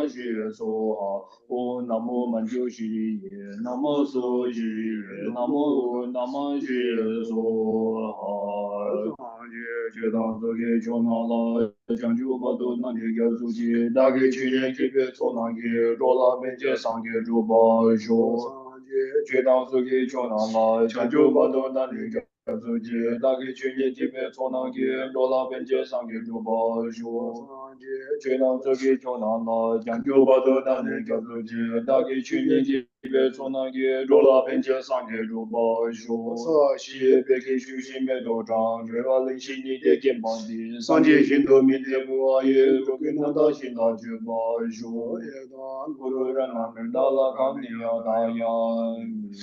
ma shi so ha. O namo manjo shi ye, namo so shi ye, namo nama shi so ha. Je dan so ge chon na la, jang ju ba do na ge ge su ji, da ge chi ye ji be so na ge, ro la ben je sang ge ju ba sho. Je dan so ge chon na la, jang ju ba do na ge ge su ji, da ge chi ye ji be so na ge, ro la ben je sang ge ju ba sho. Je dan so ge chon na la, jang ju ba do na ge ge su ji, da ge chi ye ji be so na ge, ro la ben je sang ge ju ba sho. Sa xi be ge shu xin me do zhang, jue ba ling xi ni de jian bang di, san jie xin de mi de bu a ye, ru ge na da xin da ju ba shu. Ye dan gu ru ren na men da la kan ni ya da yan.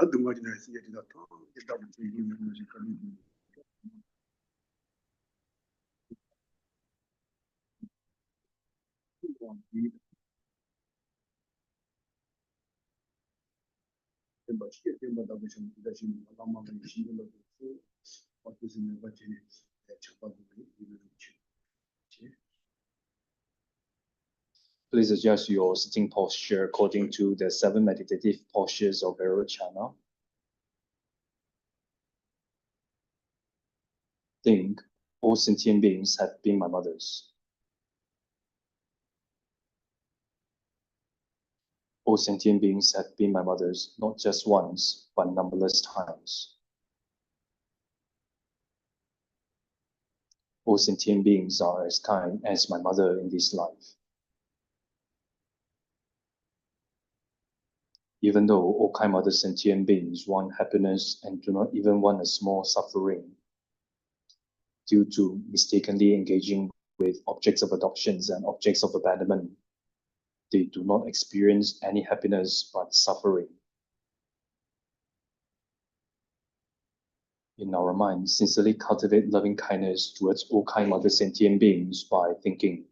Adım var yine size de tam kitabı çekeyim müzik kalemi. Başka da başım da şimdi Allah'ın işini de bakıyorsun bacını çapalı bir için. Please adjust your sitting posture according to the 7 meditative postures of Vairocana. Think, all sentient beings have been my mothers. All sentient beings have been my mothers, not just once, but numberless times. All sentient beings are as kind as my mother in this life. Even though all kind mother sentient beings want happiness and do not even want a small suffering, due to mistakenly engaging with objects of adoptions and objects of abandonment, they do not experience any happiness but suffering. In our mind, sincerely cultivate loving kindness towards all kind mother sentient beings by thinking,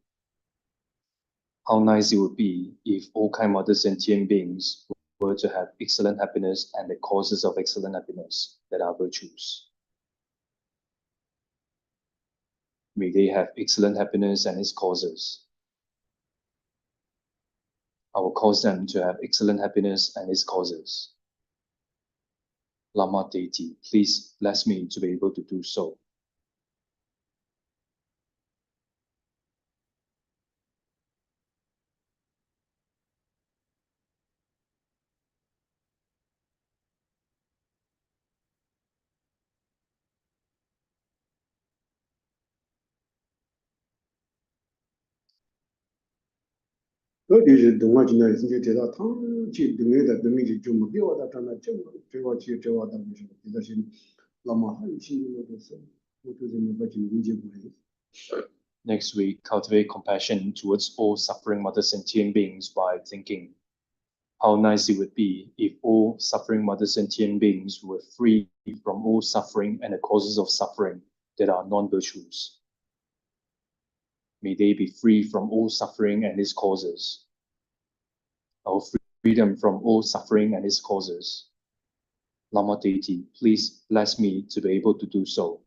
how nice it would be if all kind mother sentient beings were to have excellent happiness and the causes of excellent happiness that are virtues. May they have excellent happiness and its causes. I will cause them to have excellent happiness and its causes. Lama deity, please bless me to be able to do so. 어디서 동화 지나서 이제 제가 탕지 등에다 등이 좀 비워다 타나 좀 저와다 무슨 대신 라마 한 신경을 둬서 모두들 가진 문제 보여요. Next week, cultivate compassion towards all suffering mother sentient beings by thinking, how nice it would be if all suffering mother sentient beings were free from all suffering and the causes of suffering that are non-virtues. May they be free from all suffering and its causes. Our freedom from all suffering and its causes. Lama deity, please bless me to be able to do so.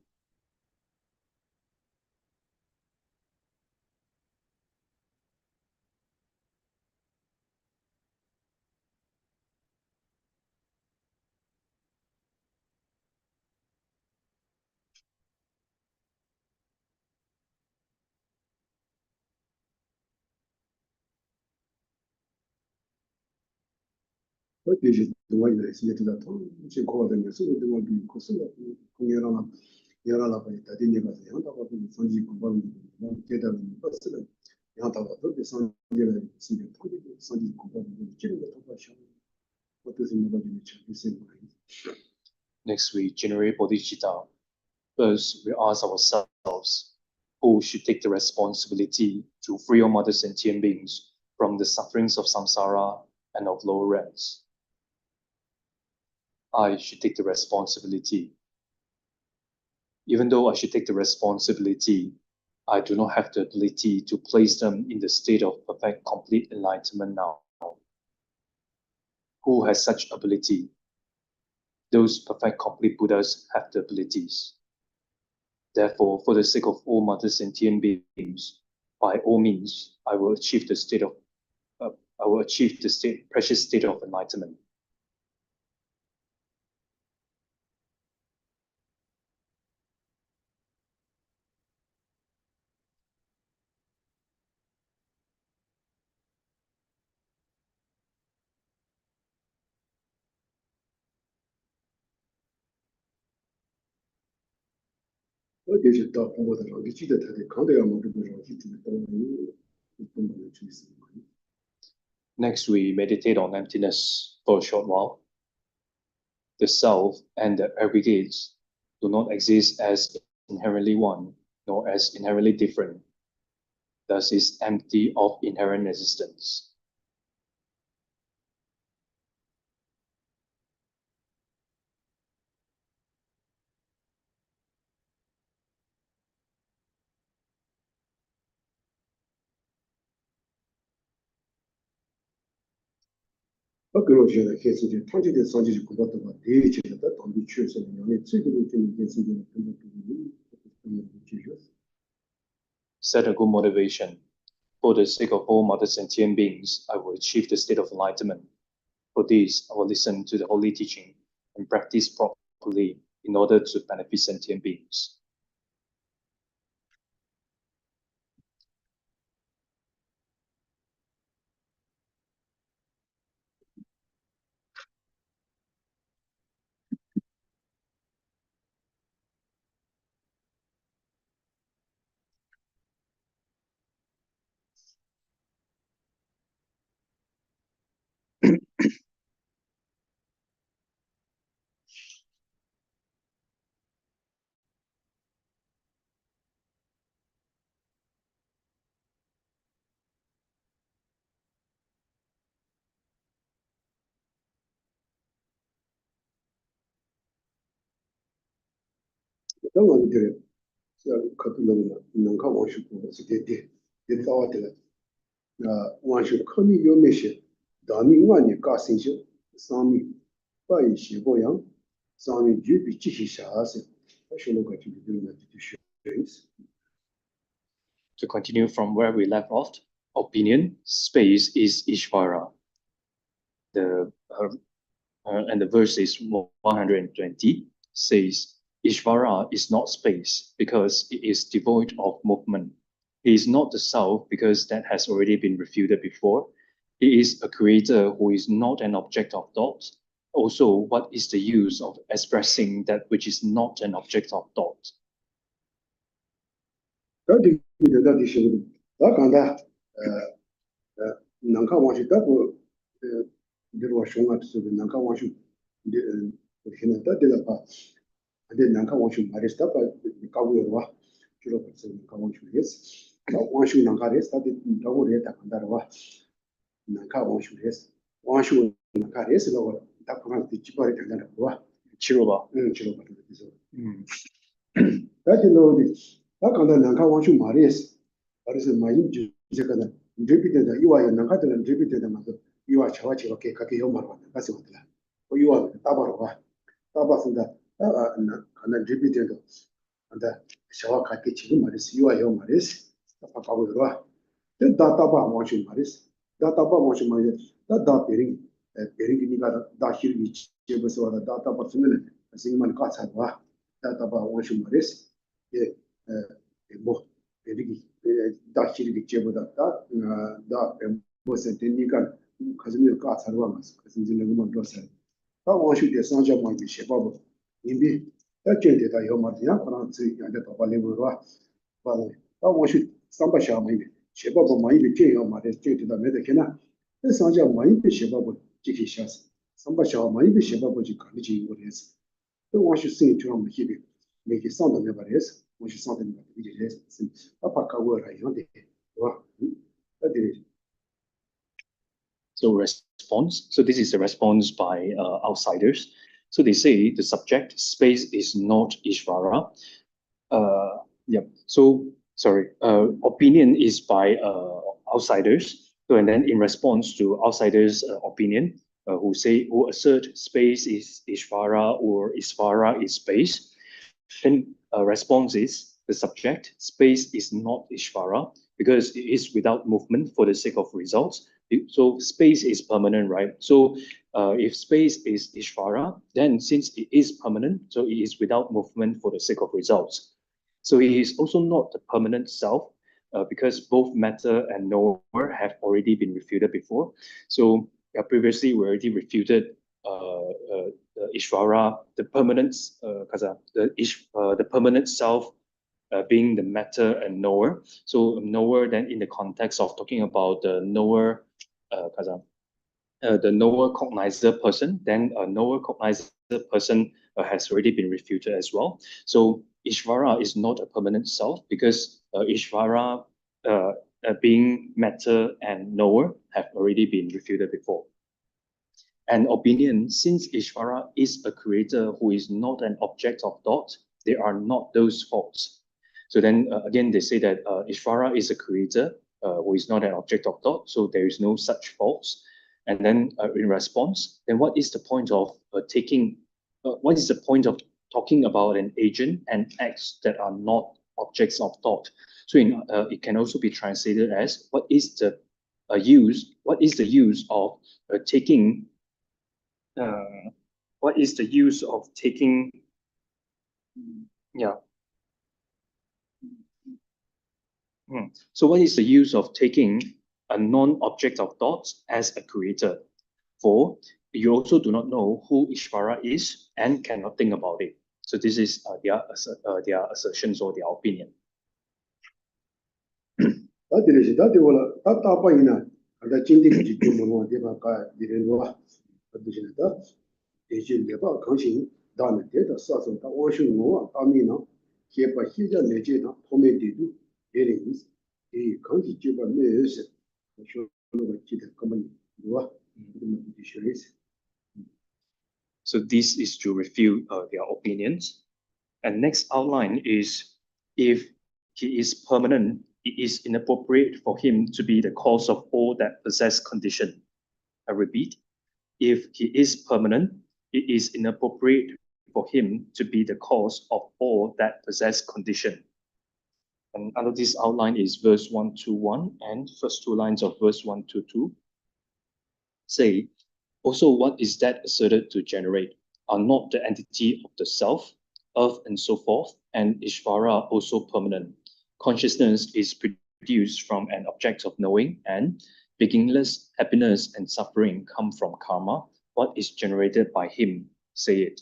어디서 동화 지나서 이제 제가 탕지 고하던 것을 동화 비 코스가 공연하나 여러나 보니까 되는 거죠. 한다고 보면 선지 공부하는 깨달은 것을 한다고 또 선지를 쓰는 선지 공부하는 거 지는 거 똑같이 어떻게 생각하는지 참 Next week, generate bodhicitta. First, we ask ourselves, who should take the responsibility to free all mother sentient beings from the sufferings of samsara and of lower realms? I should take the responsibility. Even though I should take the responsibility, I do not have the ability to place them in the state of perfect, complete enlightenment now. Who has such ability? Those perfect, complete Buddhas have the abilities. Therefore, for the sake of all mother sentient beings, by all means, I will achieve the precious state of enlightenment. Next, we meditate on emptiness for a short while. The self and the aggregates do not exist as inherently one, nor as inherently different. Thus is empty of inherent existence. Set a good motivation. For the sake of all mother sentient beings, I will achieve the state of enlightenment. For this, I will listen to the holy teaching and practice properly in order to benefit sentient beings. To continue from where we left off, opinion, space is Ishvara. And the verse is 120 says, Ishvara is not space because it is devoid of movement. He is not the self because that has already been refuted before. He is a creator who is not an object of thought. Also, what is the use of expressing that which is not an object of thought? Chiroba. So response. So this is the response by outsiders. So they say the subject space is not Ishvara. So sorry. Opinion is by outsiders. So and then in response to outsiders' opinion, who assert space is Ishvara or Ishvara is space, then response is the subject space is not Ishvara because it is without movement for the sake of results. So space is permanent, right? So if space is Ishvara, then since it is permanent, so it is without movement for the sake of results. So it is also not the permanent self, because both matter and knower have already been refuted before. So previously we already refuted Ishvara, the permanent, the permanent self being the matter and knower. So knower then in the context of talking about the knower, the knower cognizer person, then a knower cognizer person has already been refuted as well. So Ishvara is not a permanent self because Ishvara being matter and knower have already been refuted before. An opinion, since Ishvara is a creator who is not an object of thought, there are not those faults. So then again, they say that Ishvara is a creator who is not an object of thought, so there is no such faults. And then in response, then what is the point of what is the point of talking about an agent and acts that are not objects of thought? So it can also be translated as what is the use of taking what is the use of taking, yeah. So what is the use of taking a non-object of thoughts as a creator? For you also do not know who Ishvara is and cannot think about it. So this is their assertions or their opinion. So this is to refute their opinions. And next outline is, if he is permanent, it is inappropriate for him to be the cause of all that possess condition. I repeat, if he is permanent, it is inappropriate for him to be the cause of all that possess condition. And under this outline is verse 121 and first two lines of verse 122. Say, also what is that asserted to generate are not the entity of the self, earth and so forth, and Ishvara also permanent. Consciousness is produced from an object of knowing, and beginningless happiness and suffering come from karma. What is generated by him, say it.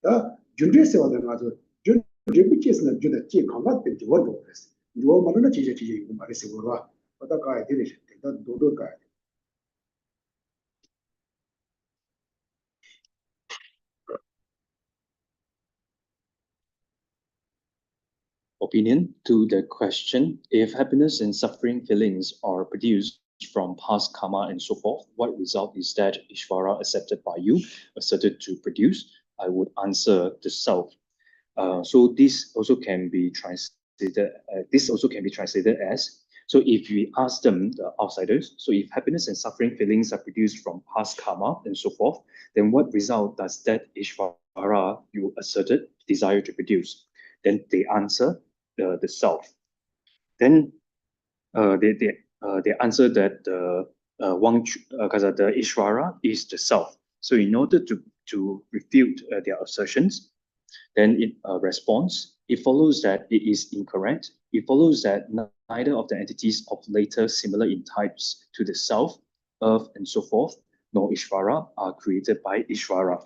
다 준비해서 가서 준비해서 준다 지 강압된 지 원도 그랬어. 이거 말은 진짜 이거 말했어 그거. 어떤 가야 되는 다 도도 가야 돼. Opinion to the question, if happiness and suffering feelings are produced from past karma and so forth, what result is that Ishvara accepted by you, asserted to produce? I would answer the self. So this also can be translated. As, so if we ask them, the outsiders, so if happiness and suffering feelings are produced from past karma and so forth, then what result does that Ishvara you asserted desire to produce? Then they answer the self. Then they answer that the Ishvara is the self. So in order to refute their assertions, then it responds. It follows that it is incorrect. It follows that neither of the entities of later similar in types to the self, earth, and so forth, nor Ishvara are created by Ishvara.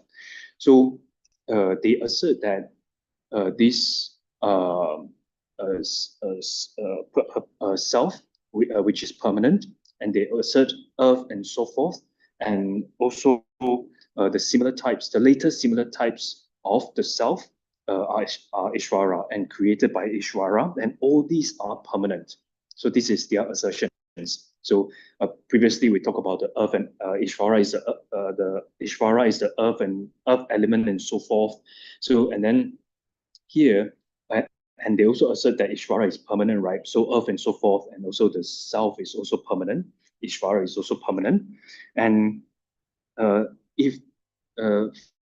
So they assert that this self, which is permanent, and they assert earth and so forth, and also the similar types, the later similar types of the self are Ishvara and created by Ishvara, and all these are permanent. So this is their assertions. So previously we talked about the earth and Ishvara is the Ishvara is the earth and earth element and so forth. So and then here, and they also assert that Ishvara is permanent, right? So earth and so forth, and also the self is also permanent. Ishvara is also permanent. And if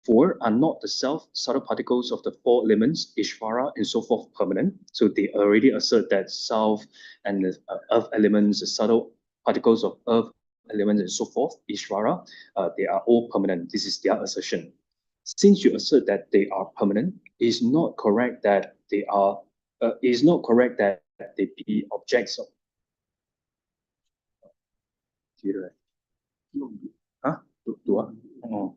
four are not the self, subtle particles of the four elements, Ishvara and so forth, permanent. So they already assert that self and the earth elements, the subtle particles of earth elements and so forth, Ishvara, they are all permanent. This is their assertion. Since you assert that they are permanent, it is not correct that they are. It is not correct that they be objects of. Huh? Oh.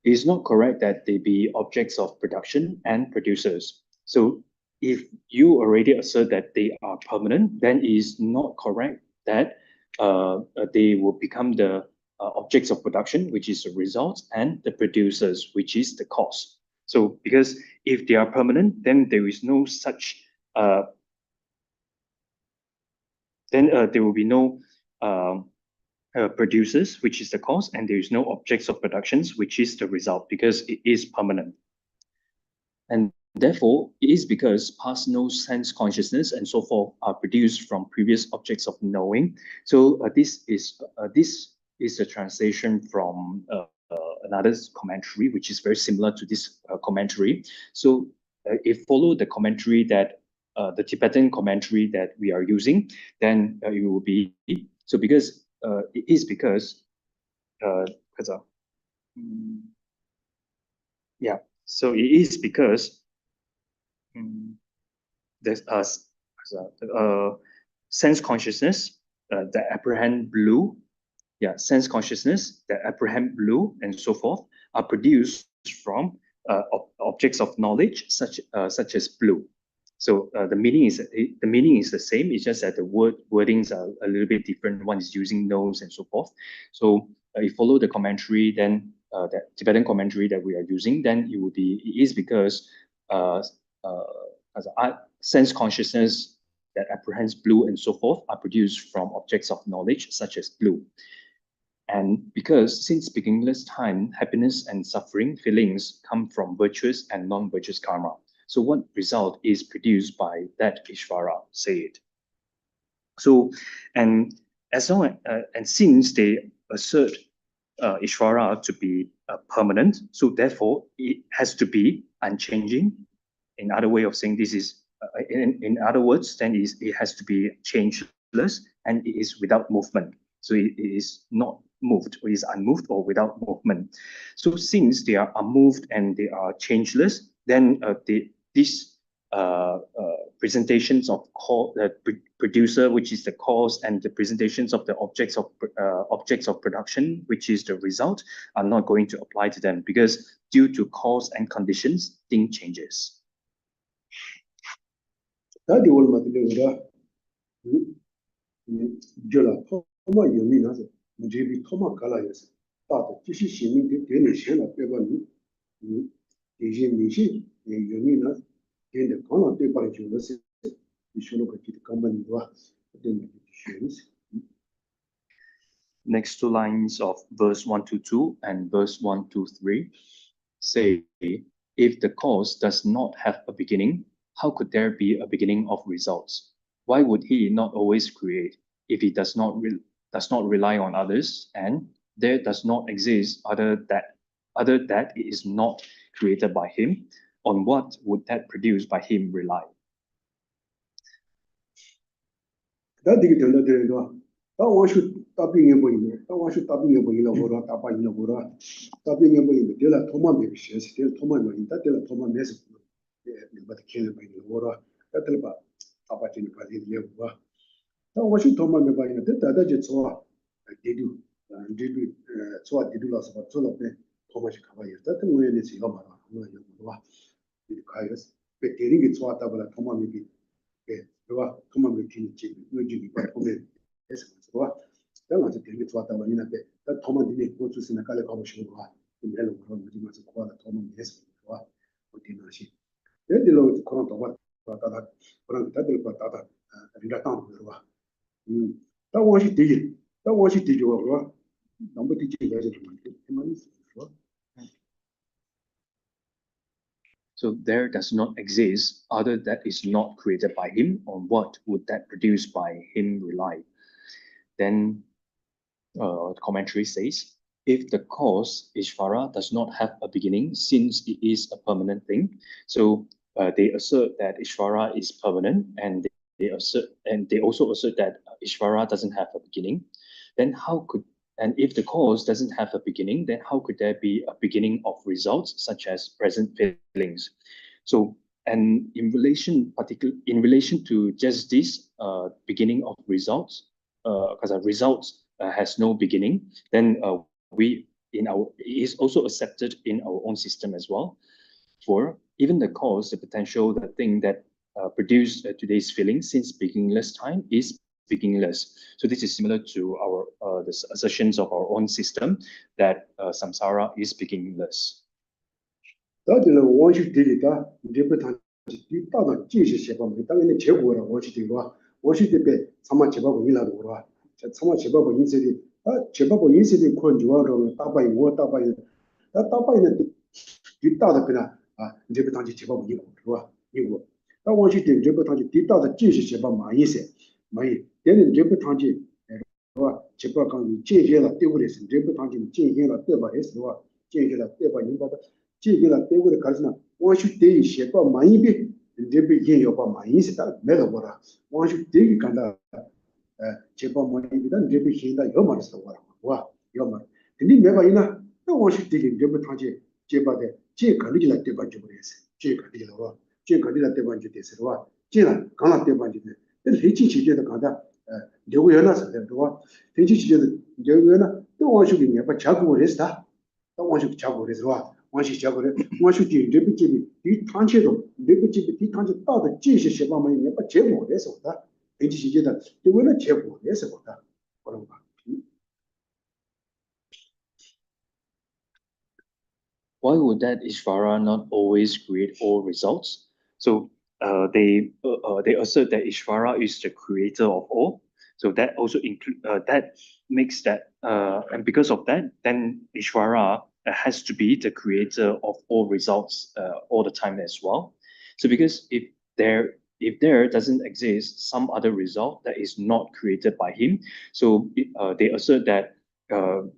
It is not correct that they be objects of production and producers. So if you already assert that they are permanent, then it is not correct that they will become the objects of production, which is the result, and the producers, which is the cause. So because if they are permanent, then there is no such, then there will be no producers, which is the cause, and there is no objects of productions, which is the result, because it is permanent. And therefore, it is because past no sense consciousness and so forth are produced from previous objects of knowing. So this is a translation from another commentary, which is very similar to this commentary. So it followed the commentary that the Tibetan commentary that we are using, then it will be so because it is because yeah. So it is because there's sense consciousness that apprehend blue, sense consciousness that apprehend blue and so forth are produced from objects of knowledge such as blue. So the meaning is the same. It's just that the wordings are a little bit different. One is using nose and so forth. So if you follow the commentary, then that Tibetan commentary that we are using, then it is because sense consciousness that apprehends blue and so forth are produced from objects of knowledge such as blue. And because since beginningless time, happiness and suffering feelings come from virtuous and non-virtuous karma. So what result is produced by that Ishvara, say it. So, and as long and since they assert Ishvara to be permanent, so therefore it has to be unchanging. In other way of saying this is, in other words, then it has to be changeless and it is without movement. So it is not moved, or is unmoved or without movement. So since they are unmoved and they are changeless, then this presentations of producer, which is the cause, and the presentations of the objects of production, which is the result, are not going to apply to them because due to cause and conditions, thing changes. Next two lines of verse 122 and verse 123 say, if the cause does not have a beginning, how could there be a beginning of results? Why would he not always create if he does not rely on others, and there does not exist other that it is not created by him? On what would that produced by him rely? So there does not exist other that is not created by him. On what would that produced by him rely? Then the commentary says, if the cause Ishvara does not have a beginning, since it is a permanent thing, so they assert that Ishvara is permanent, and they also assert that Ishvara doesn't have a beginning. Then and if the cause doesn't have a beginning, then how could there be a beginning of results such as present feelings? So, and in relation to just this beginning of results, because results has no beginning, then it is also accepted in our own system as well. For even the cause, the potential, the thing that produced today's feeling since beginningless time is beginningless. So this is similar to our the assertions of our own system that samsara is beginningless. Why would that Ishvara not always create all results? So they assert that Ishvara is the creator of all. So that also that makes that, and because of that, then Ishvara has to be the creator of all results all the time as well. So because if there doesn't exist some other result that is not created by him, so they assert that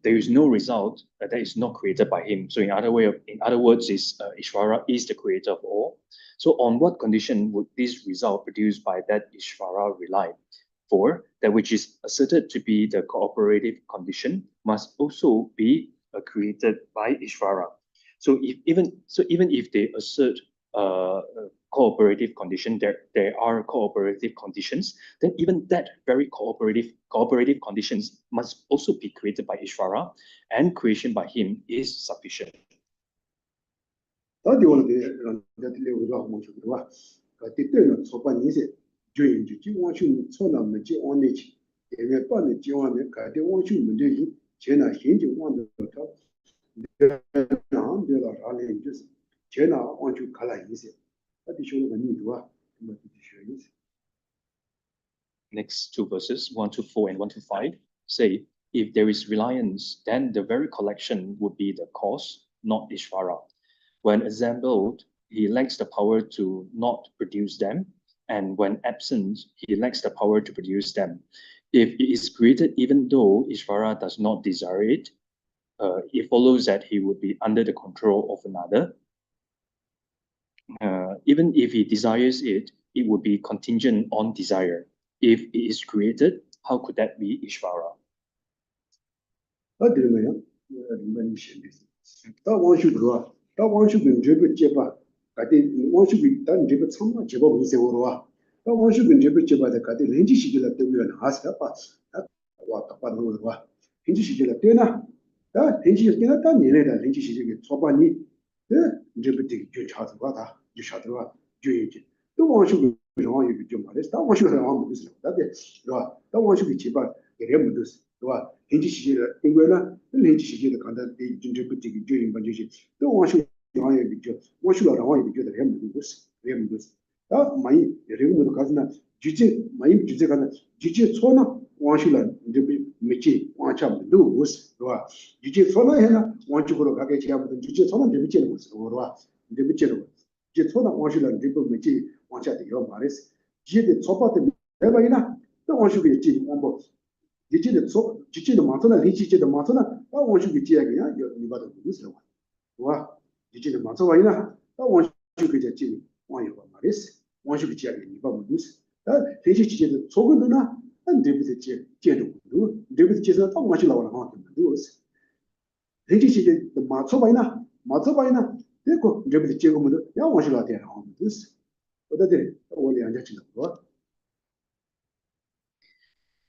there is no result that is not created by him. So in other words, Ishvara is the creator of all. So on what condition would this result produced by that Ishvara rely? For that which is asserted to be the cooperative condition must also be created by Ishvara. So even if they assert cooperative condition, there are cooperative conditions, then even that very cooperative conditions must also be created by Ishvara, and creation by him is sufficient. Next two verses, 1 to 4 and 1 to 5, say, if there is reliance, then the very collection would be the cause, not Ishvara. When assembled, he lacks the power to not produce them, and when absent, he lacks the power to produce them. If it is created even though Ishvara does not desire it, it follows that he would be under the control of another. Even if he desires it, it would be contingent on desire. If it is created, how could that be Ishvara?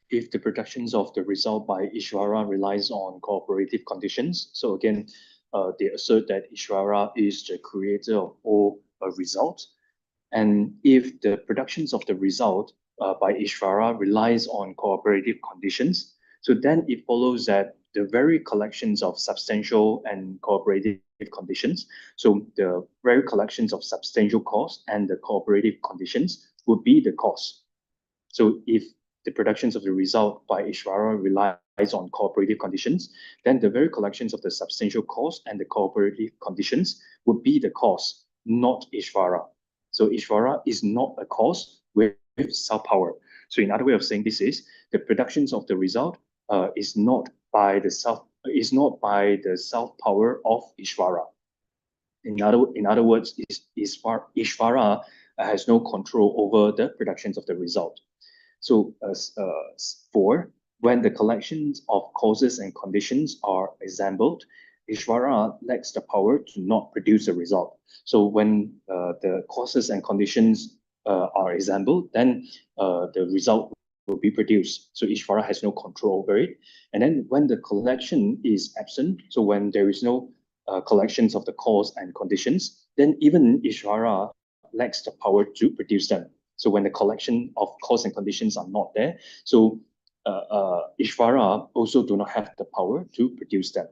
If the productions of the result by Ishvara relies on cooperative conditions, so again, they assert that Ishvara is the creator of all results. And if the productions of the result by Ishvara relies on cooperative conditions, so then it follows that the very collections of substantial and cooperative conditions, so the very collections of substantial cause and the cooperative conditions would be the cause. So if the productions of the result by Ishvara relies on cooperative conditions, then the very collections of the substantial cause and the cooperative conditions would be the cause, not Ishvara. So Ishvara is not a cause with self-power. So another way of saying this is the productions of the result is not by the self-power of Ishvara. In other words, Ishvara has no control over the productions of the result. So 4, when the collections of causes and conditions are assembled, Ishvara lacks the power to not produce a result. So when the causes and conditions are assembled, then the result will be produced. So Ishvara has no control over it. And then when the collection is absent, so when there is no collections of the cause and conditions, then even Ishvara lacks the power to produce them. So when the collection of cause and conditions are not there, so Ishvara also do not have the power to produce them.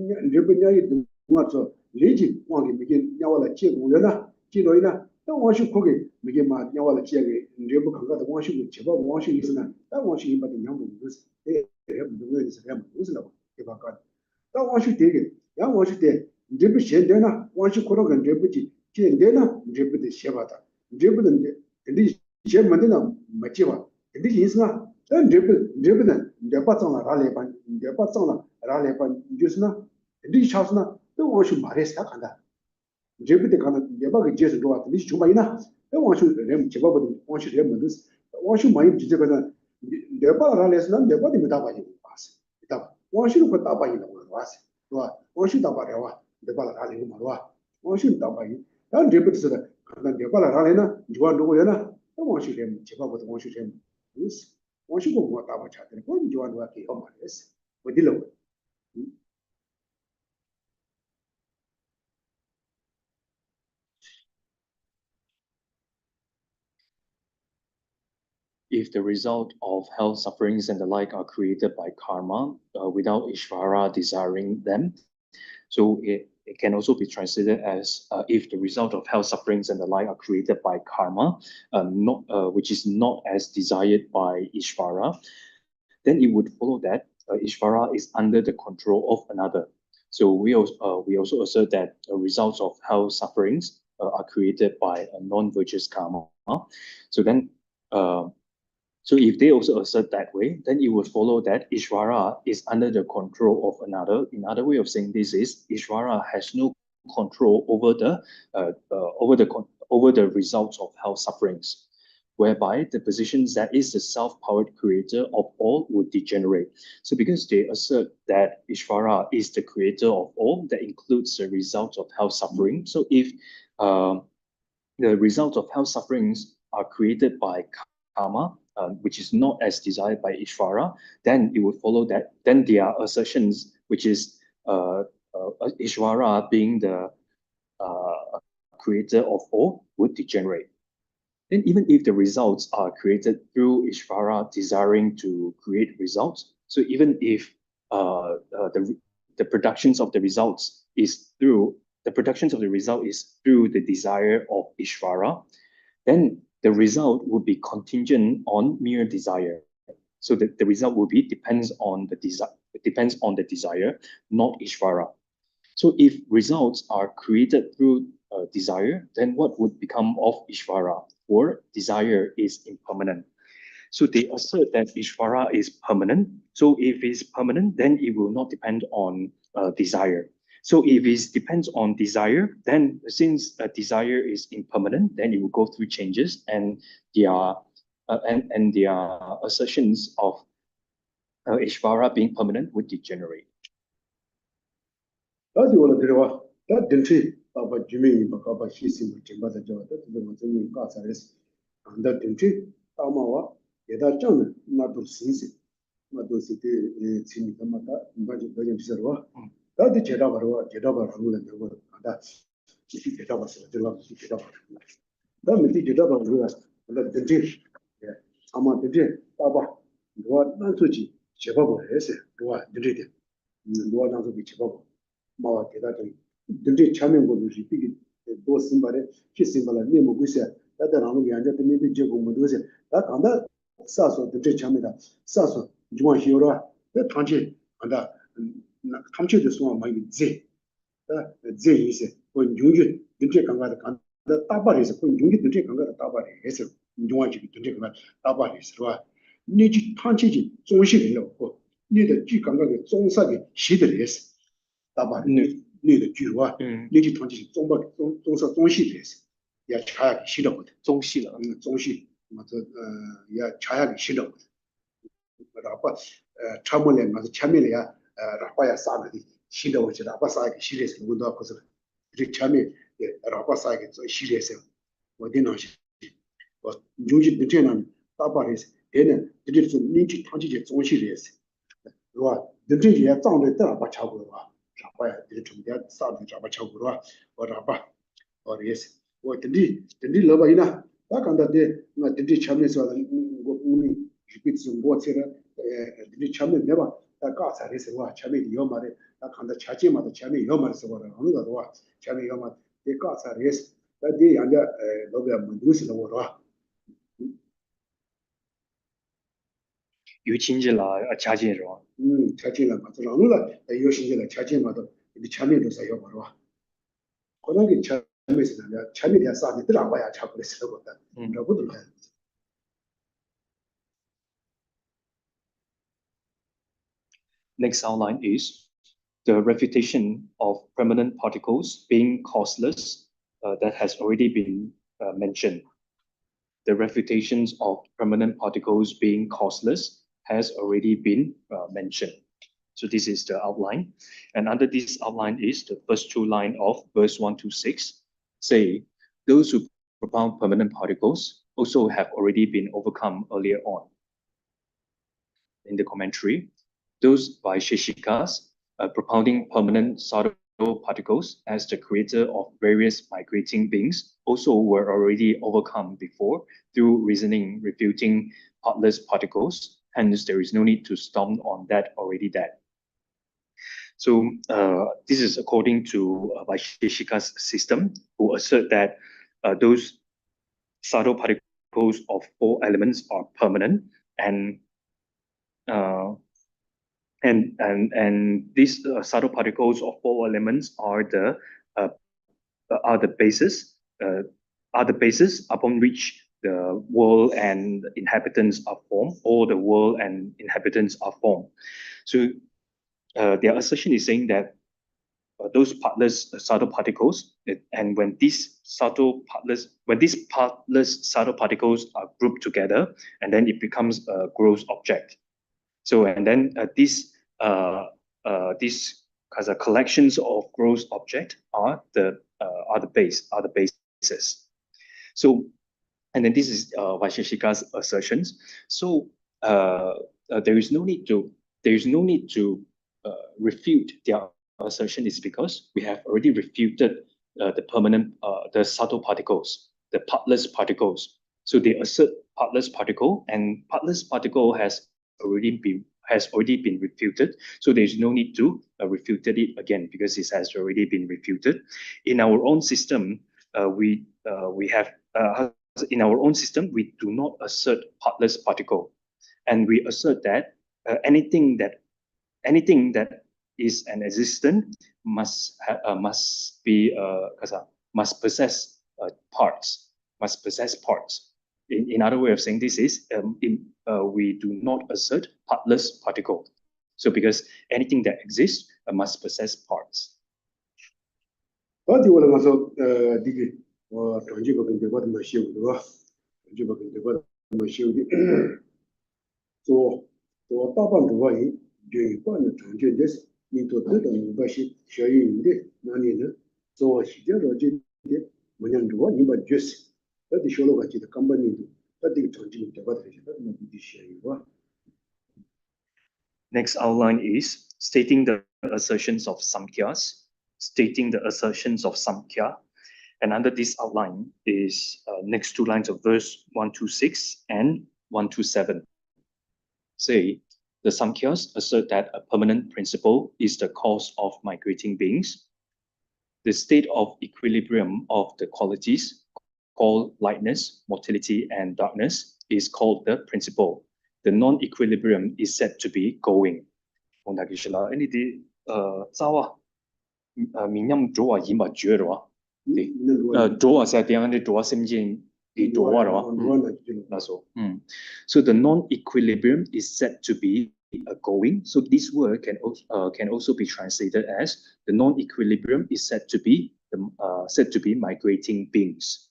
日本人我说理解往里面让我来接工人呢，接来呢，但我是可给没给嘛，让我来接给日本看到的我是个接包我是意思呢，但我是一般的养不都是，不懂的是养不都是了，对吧？但我是这个，然后我是的，日本现在呢，我是可能跟日本的现在呢，日本的写法的，日本的你写没得呢没计划，你意思呢？但日本的你把账了拿来办，你把账了拿来办，就是呢，你超市呢，都我去买的啥看的。日本的看到你把个解释说，你去买呢？那我去人结果不对，我去人没得事，我去买直接个呢，你把拿来是那你把你们打把赢，巴是，对吧？我去如果打把赢了，我巴是，是吧？我去打把的话，你把拿来嘛，是吧？我去打把赢，但日本是的，看到你把拿来呢，你说如果人呢，那我去人结果不对，我去人没事，我去我打把钱的，我你就按照给好买的事，我的了。If the result of health sufferings and the like are created by karma without Ishvara desiring them, so it can also be translated as if the result of health sufferings and the like are created by karma, which is not as desired by Ishvara, then it would follow that Ishvara is under the control of another. So we also assert that results of health sufferings are created by a non-virtuous karma. So then. So if they also assert that way, then it would follow that Ishvara is under the control of another. Another way of saying this is Ishvara has no control over the results of health sufferings, whereby the positions that is the self-powered creator of all would degenerate. So because they assert that Ishvara is the creator of all, that includes the results of health suffering. So if the results of health sufferings are created by karma, which is not as desired by Ishvara, then it would follow that then their assertions, which is Ishvara being the creator of all, would degenerate. And even if the results are created through Ishvara desiring to create results, so even if the productions of the results is through the desire of Ishvara, then the result would be contingent on mere desire. So that the result will be depends on the desire, not Ishvara. So if results are created through desire, then what would become of Ishvara? For desire is impermanent. So they assert that Ishvara is permanent. So if it's permanent, then it will not depend on desire. So if it depends on desire, then since desire is impermanent, then it will go through changes, and their assertions of Ishvara being permanent would degenerate. 다들 제답하러 하는 거 다. 이게 제답하세요. 제가 다음에 제답하러 나 된지. 아마 된지 봐봐. 누가 난소지 제법을 했어요. 누가 된지. 누가 난소지 제법. 마와 대다들 된지 참여고 비기 또 심발에 키심발에 네모 그세 다들 아무 앉아 때문에 제고 뭐도세 다 간다 사서 된지 참여다 사서 중앙 히어로 내 단지 간다 탐치도 수만 많이 제 이세 그 용기 된지 강가다 간다 따바리서 그 용기 된지 강가다 따바리 해서 중앙지 된지 강가 따바리서 봐 니지 탐치지 종식이요 그 니의 지 강가의 종사의 시들에서 따바리 니의 주와 니지 탐치지 종사 종식에서 야 차야 시도거든 종시了종식 맞아 야 차야 시도거든 라바 참을래 맞아 참을래야 라바야 싸는데 시도 없이 라바 싸게 시리에서 누구도 앞에서 이렇게 참에 라바 싸게 시리에서 어디는 뭐 뉴지 되는 따바리스 얘는 이제 좀 민지 통지제 종시리에서 와 된지야 장도 따바 차고 와 라바야 이제 좀 대야 싸도 라바 차고 와 라바 어리스 뭐 된지 러바이나 다 간다데 나 된지 참에서 우리 비트 좀 뭐처럼 된지 참에 내가 다 가사 레스 와 참에 요마레 다 간다 차지마도 참에 요마레스 와 어느가 와 참에 요마 이 가사 레스 다디 양자 로베 문두스 로와 有亲戚啦，家境是吧？ 차지라 맞아 어느가 요신지라 차지마도 이 참에도 사요 봐 그런게 참에서 참에 대한 사람이 들어와야 자꾸 레스 거다 라고도 해 Next outline is the refutation of permanent particles being causeless that has already been mentioned. The refutations of permanent particles being causeless has already been mentioned. So this is the outline. And under this outline is the first two lines of verse 1 to 6. Say, those who propound permanent particles also have already been overcome earlier on. In the commentary, those Vaisheshikas propounding permanent subtle particles as the creator of various migrating beings also were already overcome before through reasoning refuting partless particles. Hence, there is no need to stomp on that already dead. So this is according to Vaisheshika's system, who assert that those subtle particles of four elements are permanent and these subtle particles of four elements are the basis upon which the world and inhabitants are formed, or the world and inhabitants are formed. So their assertion is saying that those partless subtle particles, and when these partless subtle particles are grouped together, and then it becomes a gross object. So and then these as a collections of gross object are the basis. So and then this is Vaisheshika's assertions. So there is no need to refute their assertion, is because we have already refuted the subtle particles, the partless particles. So they assert partless particle, and partless particle has already been refuted. So there's no need to refute it again, because it has already been refuted. In our own system, we do not assert partless particle, and we assert that anything that is an existent must possess parts. In other way of saying this is we do not assert partless particle. So because anything that exists must possess parts. Next outline is stating the assertions of Samkhyas, and under this outline is next two lines of verse 1 to 6 and 1 to 7. Say, the Samkhyas assert that a permanent principle is the cause of migrating beings. The state of equilibrium of the qualities called lightness, motility, and darkness is called the principle. The non-equilibrium is said to be going. So the non-equilibrium is said to be going. So this word can also be translated as the non-equilibrium is said to be migrating beings.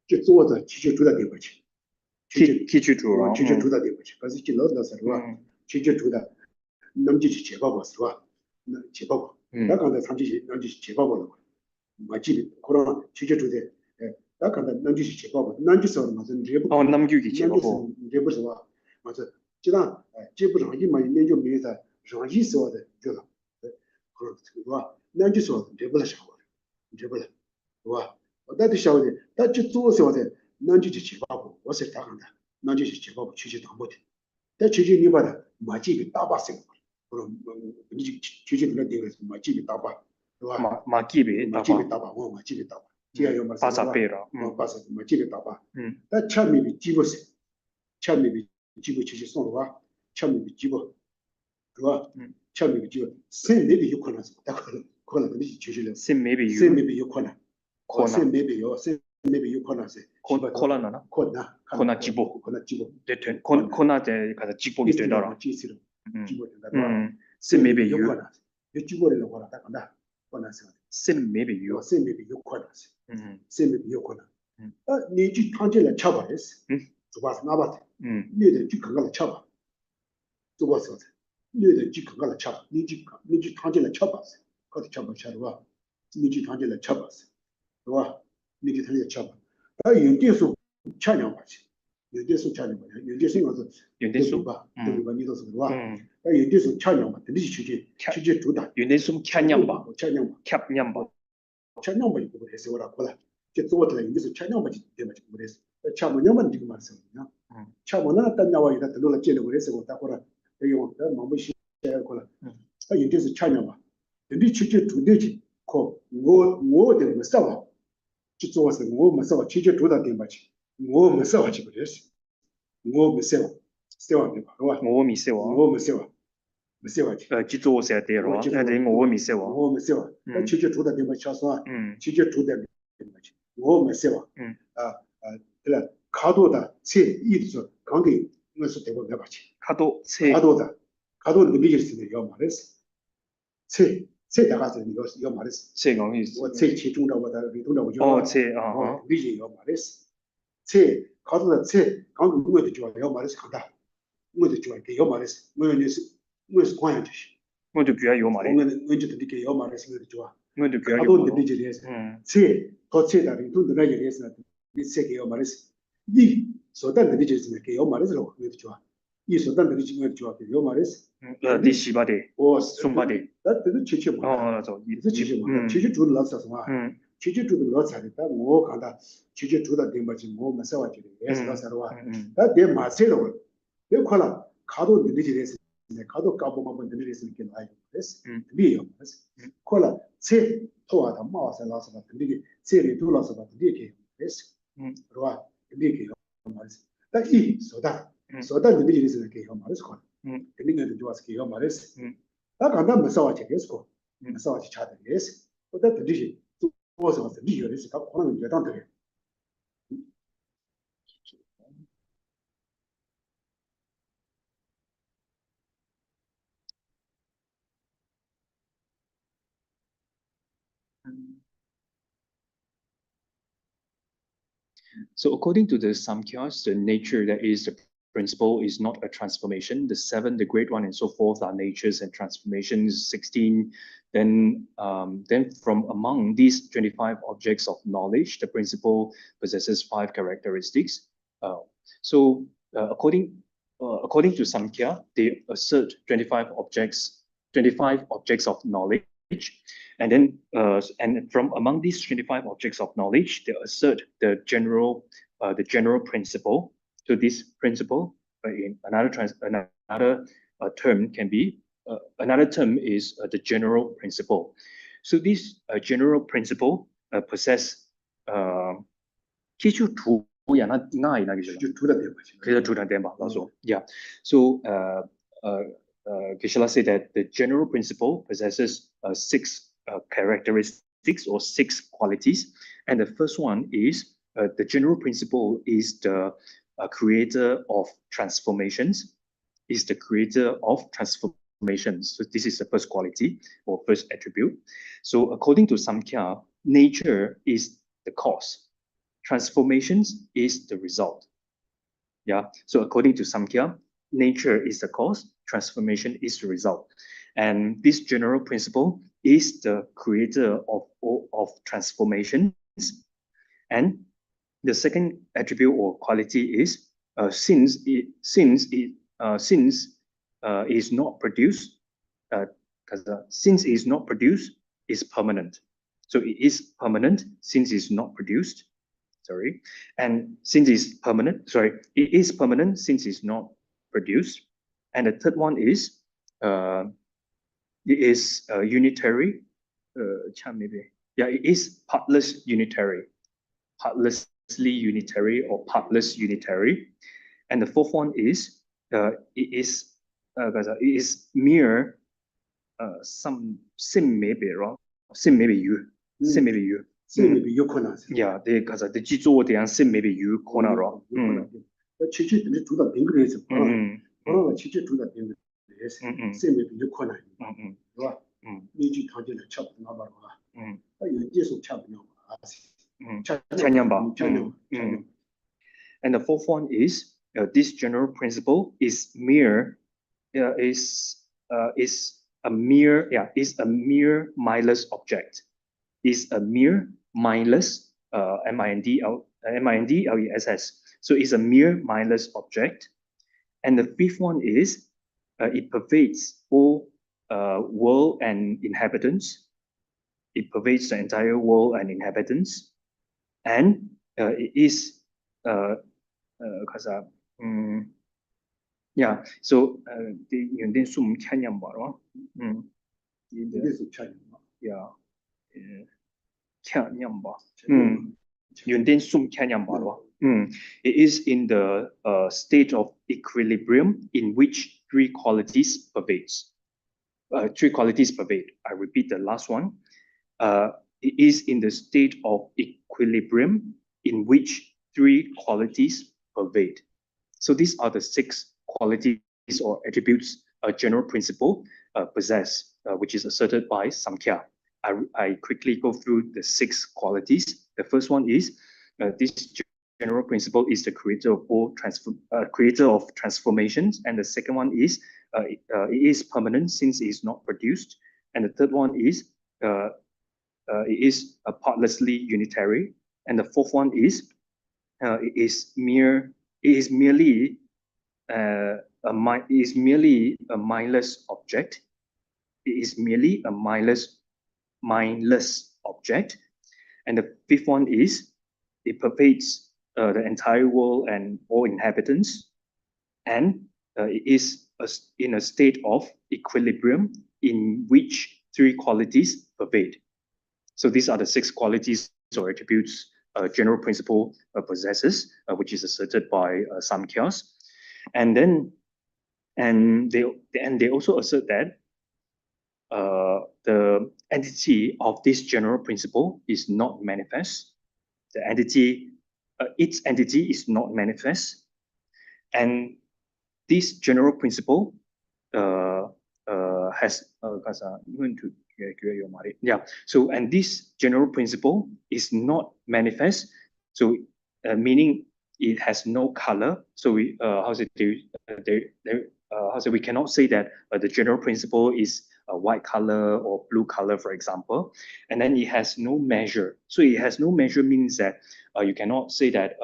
就做的其实主的点不起，其实主了，其实主的点不起，可是就老是吧，其实主的，那么就是解包是吧？那解包，那刚才长期那就是解包了，嘛基本可能其实主的，那刚才那就是解包，那就是嘛是这不，那么就是解包，这不是吧？嘛是，既然基本上一嘛研究没有在上意识的对了，是吧？那就说这不是小的，这不是，是吧？那就晓得，那就做晓得，那就是解包，我是这样的，那就是解包，其实当不的，但其实你把它嘛基本大把生活。或者你就那个地方嘛，基本大把，是吧？嘛基本大把，我嘛基本大把，这样要么80倍了，80嘛基本大把，但前面的基本是，前面的基本其实算的话，前面的基本，是吧？前面的基本，生没必有可能是，但可能你就是了，生没必有可能，生没必有可能是，可能呢？可能基本，对对，可能在可能基本里对到了。生没必有，有基本的话，大概呢，可能是生没必有，生没必有可能是，生没必有可能，你就看见了吃吧的是，做吧是哪吧的，你的就看到了吃吧，做吧是的，你的就看到了吃吧，你就看见了吃吧是，搞的吃吧吃的吧，你就看见了吃吧是，是吧？你就看见了吃吧，有的时候吃两把去。有的时候吃两把，有的时候是有的时候吧，对吧？你都是吧？有的时候吃两把，等你去煮的。有的时候吃两把，吃两把就不得事，我来过了。就做出来，有的时候吃两把就对吧？就不得事。吃不两把这个嘛事啊。吃不那等两把有的等到了接了我的时候，待会儿哎呦，那忙不起来过了。有的是吃两把，等你去煮的去，可我的没事吧？就做事我没事吧？去煮到点吧去。我没说话就不得事，我没说话，说话对吧？是吧？我没说话，我没说话，没说话去。去做些对了，那对我没说话，我没说话。那去煮的地方吃啥？去煮的地方去，我没说话。对了，卡多的菜一直刚给我是对我没把去。卡多的理解是要嘛的是，菜大概是要嘛的是。菜讲意思。我菜切中了，我的味道了，我就菜理解要嘛的是。菜考虑到菜，刚刚我的就要嘛的是看的，我的就给要嘛的是，我是光样就是，我就给要嘛的，我就给要嘛的是我的就啊，我就给要嘛的，理解的是，菜和菜的，都那个是，你菜给要嘛的是，你所当的理解是给要嘛的是咯，我的就啊，你所当的理解我的就给要嘛的是，你洗吧的，送吧的，那都是切嘛，那走，是切嘛，切煮的老是什么？其实煮的老菜的，但我看到其实煮的点不起，我没说话觉得也是老菜的话，但点马菜的话，有可能卡到你那些是，卡到搞不嘛问题那些跟来的是，没有，可能菜头啊他毛是老是吧，那个菜里头老是吧，那个也是，是吧？那个嘛是，但一说的你那些是给要嘛的是可能，那个就话是给要嘛的是，那刚才没说话就也是可，没说话就差的也是，我在这些。我说是理解的是，他可能觉得对。So according to the Samkhyas, the nature that is the principle is not a transformation. The 7, the great one, and so forth are natures and transformations. 16. Then from among these 25 objects of knowledge, the principle possesses 5 characteristics. According to Samkhya, they assert 25 objects of knowledge. And then, and from among these 25 objects of knowledge, they assert the general principle. So this principle, in another term can be another term is the general principle. So this general principle possess 基础图呀，那个就是就图的点吧，可以图的点吧，老说 ，Yeah. So Geshe-la said that the general principle possesses 6 characteristics or 6 qualities, and the first one is the general principle is the creator of transformations. Is the creator of transformations. So this is the first quality or first attribute. So according to Samkhya, nature is the cause. transformations is the result. Yeah. So according to Samkhya, nature is the cause, transformation is the result. And this general principle is the creator of transformations. And the second attribute or quality is since it is not produced, since it is not produced, is permanent. So it is permanent since it's not produced. Sorry, and since it's permanent, it is permanent since it's not produced. And the third one is it is unitary. It is partless unitary, partlessly unitary or partless unitary. And the fourth one is it is mere some sim maybe wrong, sim maybe you, sim maybe you.有可能。 Yeah, they because the jizo they are sim maybe you corner wrong. 那其实你主导评估的是不让，不让其实主导评估的是，是没有可能，是吧？你去看见了，差不多吧，是吧？那有接受差不多啊，And the fourth one is this general principle is mere, is a mere mindless object. Is a mere mindless, mindless. So it's a mere mindless object. And the fifth one is it pervades all world and inhabitants. It pervades the entire world and inhabitants. And it is, yeah, so the Yundin Sum Kanyam Baro. Yeah. It is in the state of equilibrium in which three qualities pervades. Three qualities pervade. I repeat the last one. It is in the state of equilibrium in which three qualities pervade. So these are the six qualities or attributes a general principle possess, which is asserted by Samkhya. I quickly go through the six qualities. The first one is this general principle is the creator of all creator of transformations, and the second one is it is permanent since it is not produced, and the third one is it is partlessly unitary, and the fourth one is it is merely a mindless object. It is merely a mindless object. And the fifth one is it pervades the entire world and all inhabitants. And it is in a state of equilibrium in which three qualities pervade. So these are the six qualities or attributes general principle possesses, which is asserted by Samkhyas. And they also assert that the entity of this general principle is not manifest. The entity, its entity is not manifest, and this general principle has So and this general principle is not manifest. So meaning it has no color. So we we cannot say that the general principle is a white color or blue color, for example, and then it has no measure. So it has no measure means that you cannot say that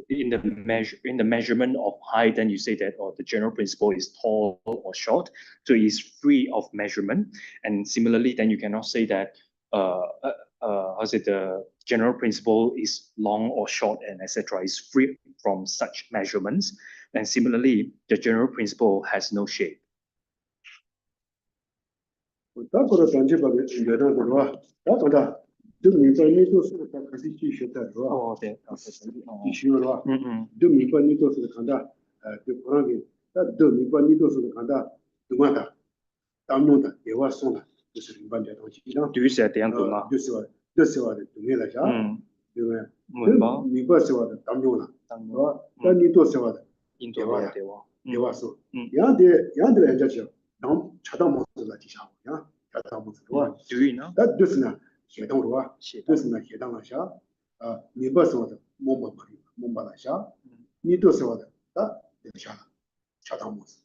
in the measurement of height, then you say that the general principle is tall or short. So it is free of measurement, and similarly, then you cannot say that the general principle is long or short and etc. is free from such measurements. And similarly, the general principle has no shape. Do you know? That does not. 몸바라샤 니도서와다 다 되샤 차당모스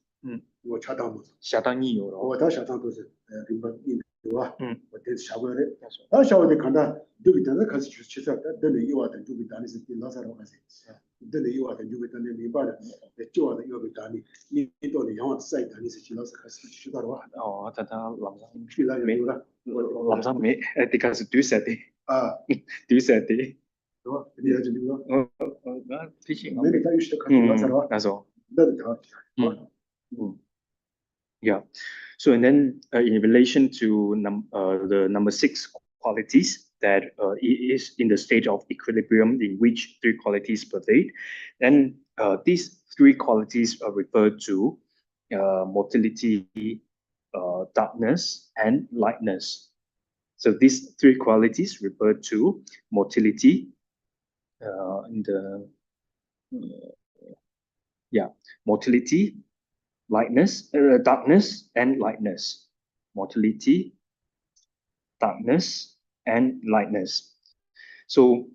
뭐 차당모스 샤당이 요로. 다 차당도스 림바 인도와 어때 샤고레 다 샤고레 간다 두비단다 같이 주치다 되는 이와다 두비단에서 딜라사로 가세 되는 이와다 두비단에 미바다 저와다 이와다니 니도는 영화 사이트에서 딜라사 같이 주다로 다다 람상. 필라요라 람상 메 에티카스 두세티. 두세티. 또 리아지니고 피싱. 메리카 유시도 같이 딜라사로 나서. 더 Yeah. So and then in relation to the number 6 qualities that is in the state of equilibrium in which 3 qualities pervade, then these 3 qualities are referred to motility, darkness, and lightness. So these 3 qualities refer to motility, motility, lightness, darkness, and lightness. Motility, darkness, and lightness. So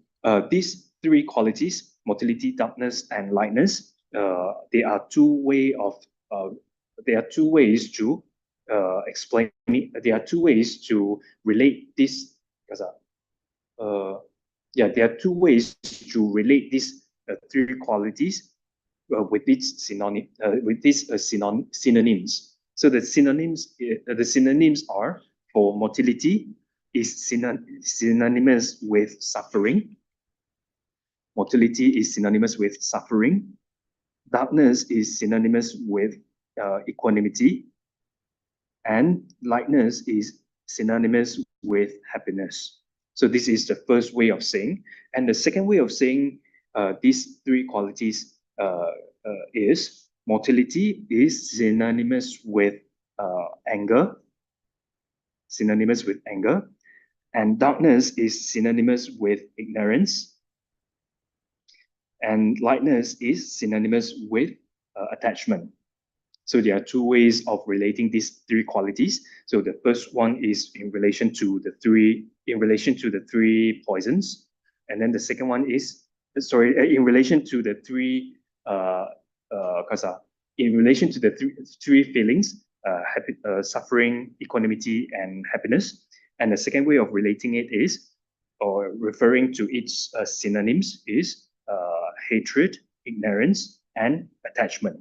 these 3 qualities, motility, darkness, and lightness, they are two ways to explain. There are 2 ways to relate this. There are 2 ways to relate these 3 qualities with these synonyms. So the synonyms are, for motility is synonymous with suffering. Motility is synonymous with suffering. Darkness is synonymous with equanimity. And lightness is synonymous with happiness. So this is the first way of saying. And the second way of saying these 3 qualities is motility is synonymous with anger, and darkness is synonymous with ignorance, and lightness is synonymous with attachment. So there are 2 ways of relating these 3 qualities. So the first one is in relation to the 3 poisons, and then the second one is in relation to the 3 3 feelings, suffering, equanimity, and happiness. And the second way of relating it is, or referring to its synonyms, is hatred, ignorance, and attachment.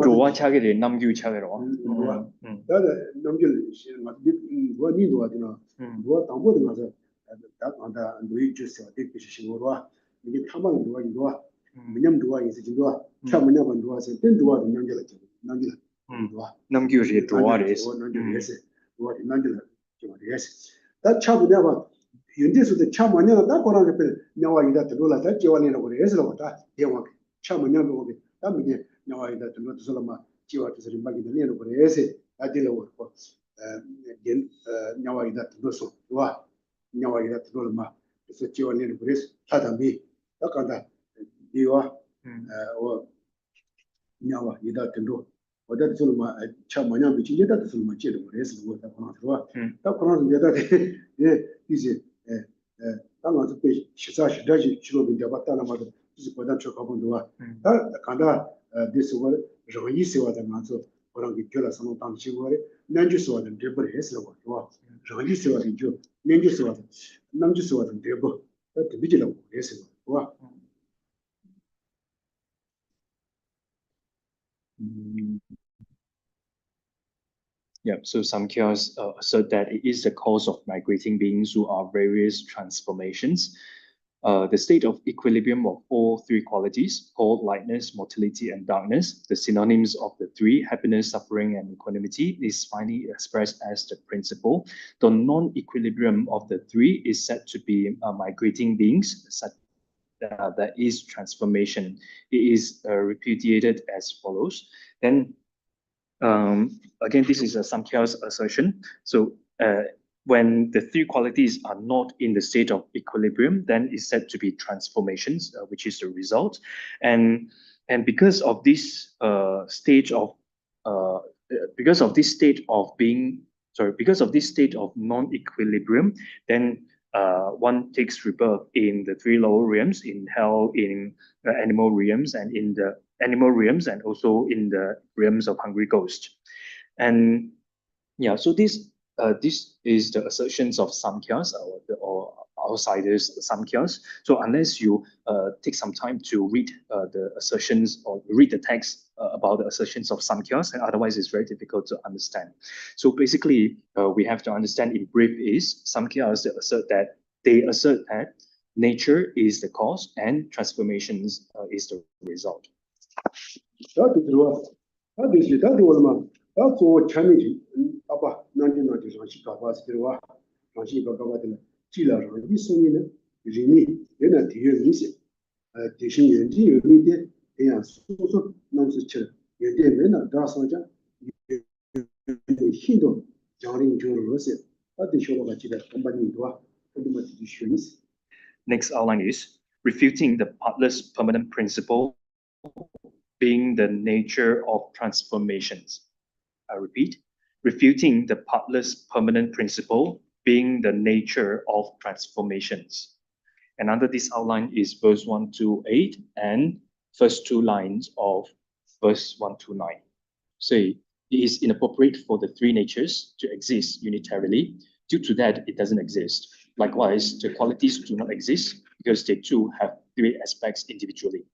조와 차게를 남규 차게로. 다들 넘길 누가 니도 하더나 누가 담보도 가서 다 간다 누이 주세요 되게 시시고로 이게 탐방이 누가 이거 뭐냐면 누가 있으지도 참뭐냐면 누가서 된 누가 넘겨졌죠 넘겨 누가 남규리 조와레스 누가 넘겨 좀 되겠어 다 참뭐냐면 연대수도 참뭐냐면 다 거라는 게 나와 이다 들어라 다 지원이라고 그래서 다 대왕 참뭐냐면 거기 담이게 나와 이다 들어도 설마 지와 뜻을 막이 되는 거 그래서 아딜로 거 나와이다 들어서 와 나와이다 들어마 그래서 지원을 그래서 하다미 약간다 이와 나와이다 들어 어디 설마 참 뭐냐 미치겠다 설마 제대로 그래서 뭐다 그러나 다 그러나 내가 이제 당한테 시사시다지 치료비 잡았다나 말도 이제 보다 저 가본도와 다 간다 this 정의세와다 맞아 그런 게 결합선 당시고에 난주스와는 대벌 했어요. 와. 정의세와는 저 난주스와는 남주스와는 대벌 또 비지라고 했어요. 와. Yeah, so Samkhyas assert that it is the cause of migrating beings who are various transformations. The state of equilibrium of all 3 qualities, called lightness, motility, and darkness, the synonyms of the 3, happiness, suffering, and equanimity, is finally expressed as the principle. The non-equilibrium of the 3 is said to be migrating beings, there is transformation, it is repudiated as follows. Then again, this is a Samkhya's assertion. So when the three qualities are not in the state of equilibrium, then it's said to be transformations, which is the result. And because of this stage of because of this state of non-equilibrium, then one takes rebirth in the three lower realms, in hell, in animal realms, and in the animal realms, and also in the realms of hungry ghost. And yeah, so this is the assertions of Samkhyas or outsiders Samkhyas. So unless you take some time to read the assertions or read the text about the assertions of Samkhyas, and otherwise it's very difficult to understand. So basically, we have to understand in brief is Samkhyas assert that nature is the cause and transformations is the result. Next outline is refuting the partless permanent principle being the nature of transformations. I repeat, refuting the partless permanent principle being the nature of transformations. And under this outline is verse 128 and first two lines of verse 129. Say, it is inappropriate for the three natures to exist unitarily. Due to that, it doesn't exist. Likewise, the qualities do not exist because they too have three aspects individually.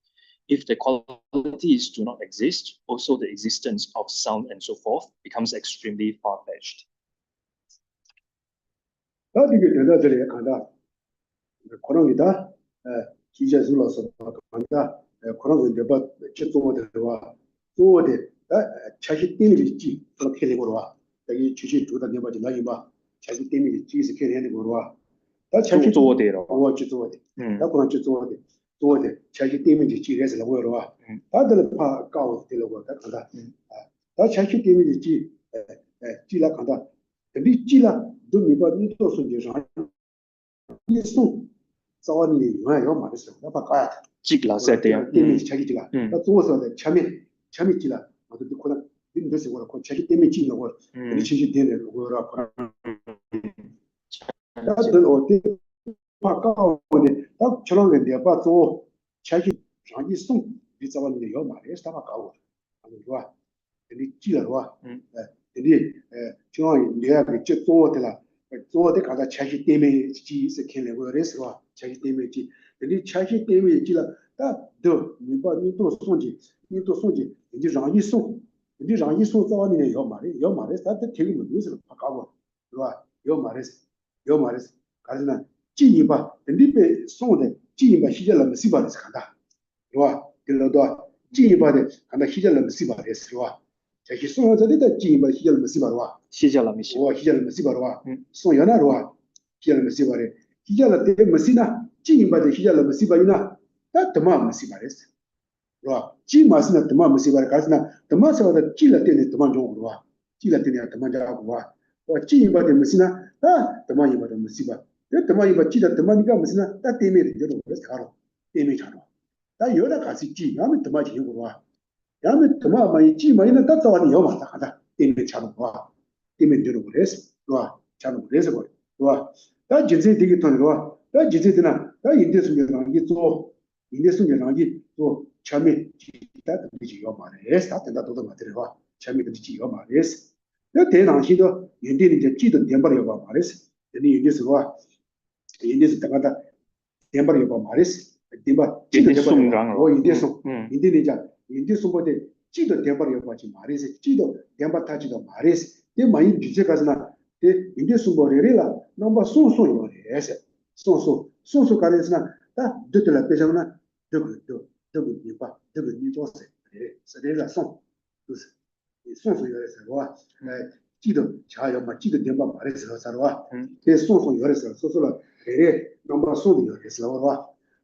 If the qualities do not exist, also the existence of sound and so forth becomes extremely far-fetched.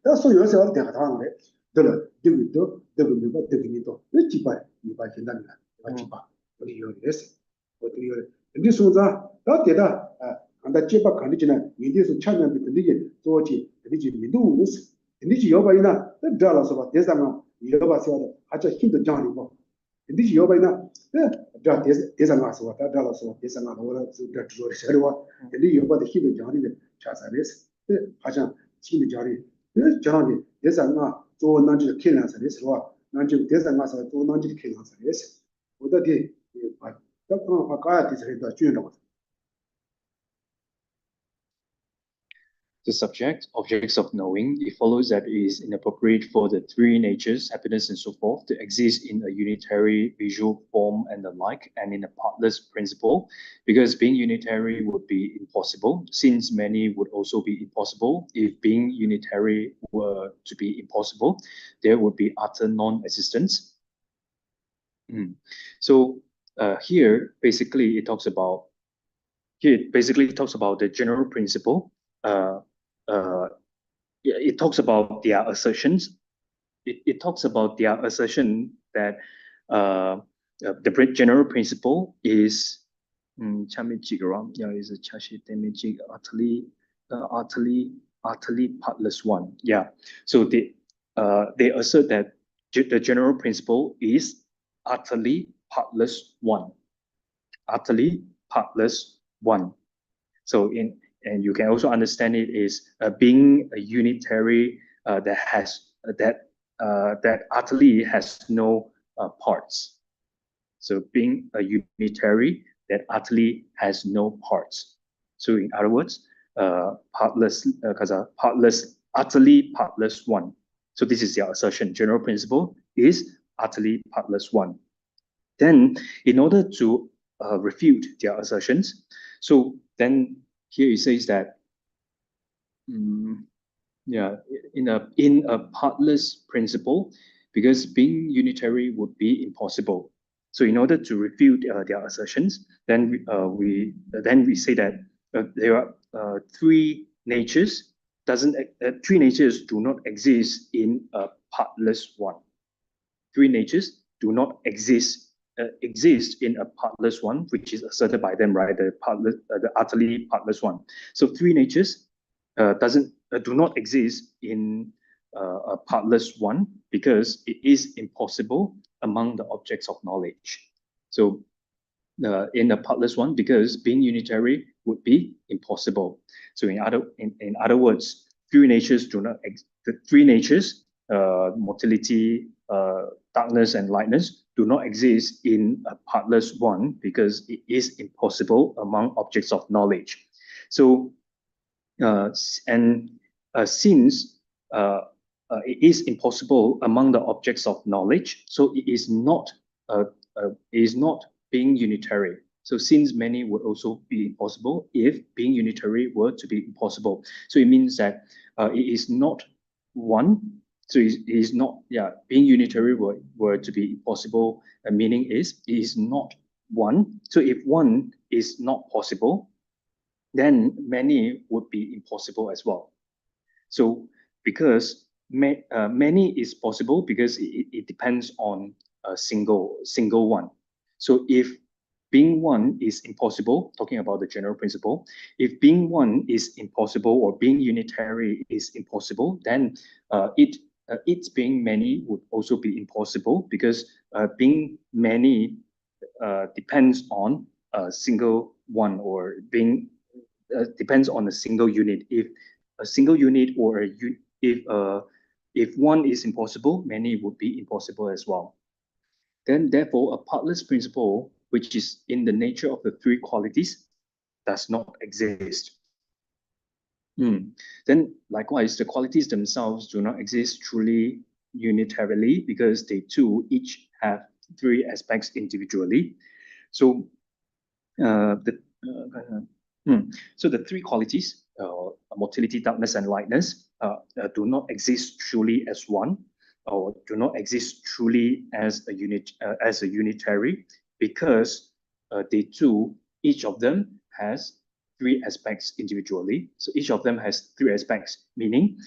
다 소요해서 내가 당하는 들 되기도 되고 되기도 왜 기발 이발 된답니다. 기발 우리 요리했어. 어떻게 요리 근데 소자 다 되다 안다 제바 간디지나 인디에서 참여한 분들이 또지 되지 민도 무스 인디지 여바이나 달라서 봐 대상아 여바세요 아주 힘도 장이 뭐 인디지 여바이나 다 대상아서 와 달라서 대상아 오라 다 저리와 인디 여바의 힘도 장이 차사레스 하자 힘도 장이 저한테 대상아 또 난지 킬란서레스와 난지 대상아서 또 난지 킬란서레스 어디 딱 바꿔야 되서 주인다고 The subject, objects of knowing, it follows that it is inappropriate for the three natures, happiness and so forth, to exist in a unitary visual form and the like, and in a partless principle, because being unitary would be impossible, since many would also be impossible. If being unitary were to be impossible, there would be utter non-existence. So here, basically, it talks about the general principle. It talks about their assertions. It talks about their assertion that the general principle is utterly partless one. Yeah. So they assert that the general principle is utterly partless one. Utterly partless one. So and you can also understand it is being a unitary that utterly has no parts. So being a unitary that utterly has no parts. So in other words, partless, utterly partless one. So this is their assertion. General principle is utterly partless one. Then, in order to refute their assertions, so then here it says that, in a partless principle, because being unitary would be impossible. So in order to refute their assertions, then we say that there are three natures. Three natures do not exist in a partless one. Three natures do not exist in a partless one, which is asserted by them, right? The utterly partless one. So three natures do not exist in a partless one because it is impossible among the objects of knowledge. So in a partless one, because being unitary would be impossible. So in other words, three natures do not the three natures, motility, darkness, and lightness, do not exist in a partless one because it is impossible among objects of knowledge. So since it is impossible among the objects of knowledge, so it is not being unitary. So since many would also be impossible if being unitary were to be impossible. So it means that it is not one. So it is not, being unitary were to be impossible, meaning is it is not one. So if one is not possible, then many would be impossible as well. So because many is possible because it depends on a single one. So if being one is impossible, talking about the general principle, if being one is impossible or being unitary is impossible, then its being many would also be impossible because being many depends on a single one, or being depends on a single unit. If a single unit or if one is impossible, many would be impossible as well. Then therefore a partless principle, which is in the nature of the three qualities, does not exist. Then likewise, the qualities themselves do not exist truly unitarily because they too each have three aspects individually. So the three qualities, motility, darkness, and lightness, do not exist truly as one, or do not exist truly as a unit, as a unitary, because they too, each of them has three aspects individually. So each of them has three aspects, meaning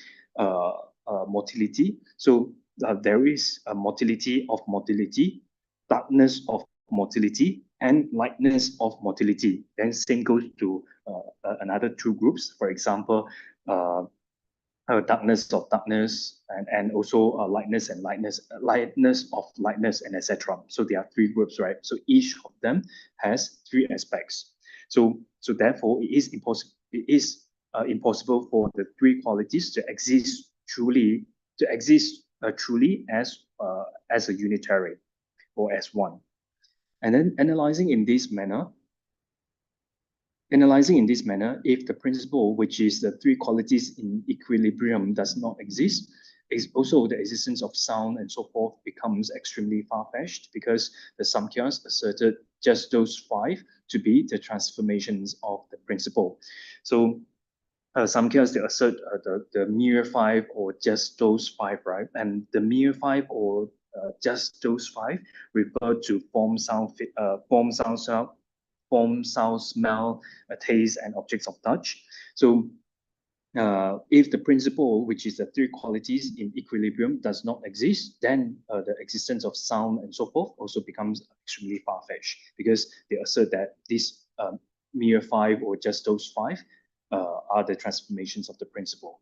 motility. So there is a motility of motility, darkness of motility, and lightness of motility. Then same goes to another two groups. For example, darkness of darkness, and also lightness and lightness of lightness, and etc. So there are three groups, right? So each of them has three aspects. So therefore, it is impossible. It is impossible for the three qualities to exist truly as a unitary or as one. And then analyzing in this manner, if the principle, which is the three qualities in equilibrium, does not exist, is also the existence of sound and so forth becomes extremely far-fetched, because the Samkhyas asserted just those five to be the transformations of the principle. So Samkhyas, they assert the mere five or just those five, right? And the mere five or just those five refer to form, sound, smell, taste, and objects of touch. So if the principle, which is the three qualities in equilibrium, does not exist, then the existence of sound and so forth also becomes extremely far-fetched, because they assert that these mere five or just those five are the transformations of the principle.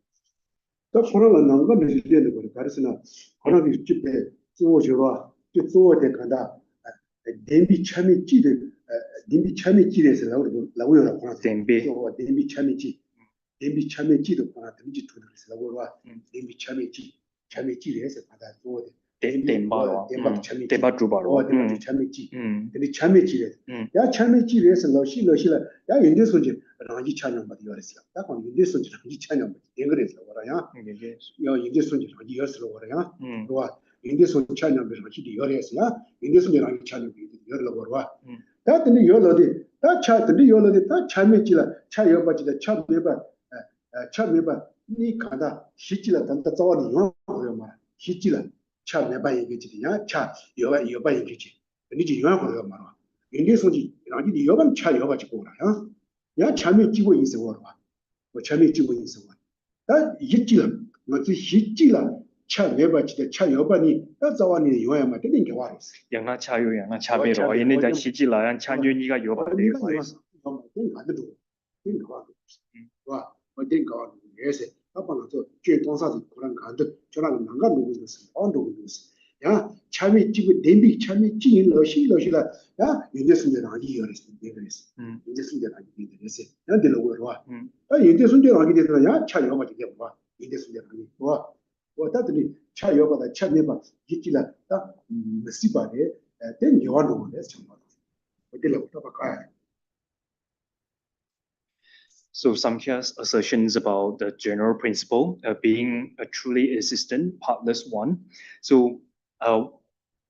So Samkhya's assertions about the general principle being a truly existent, partless one. So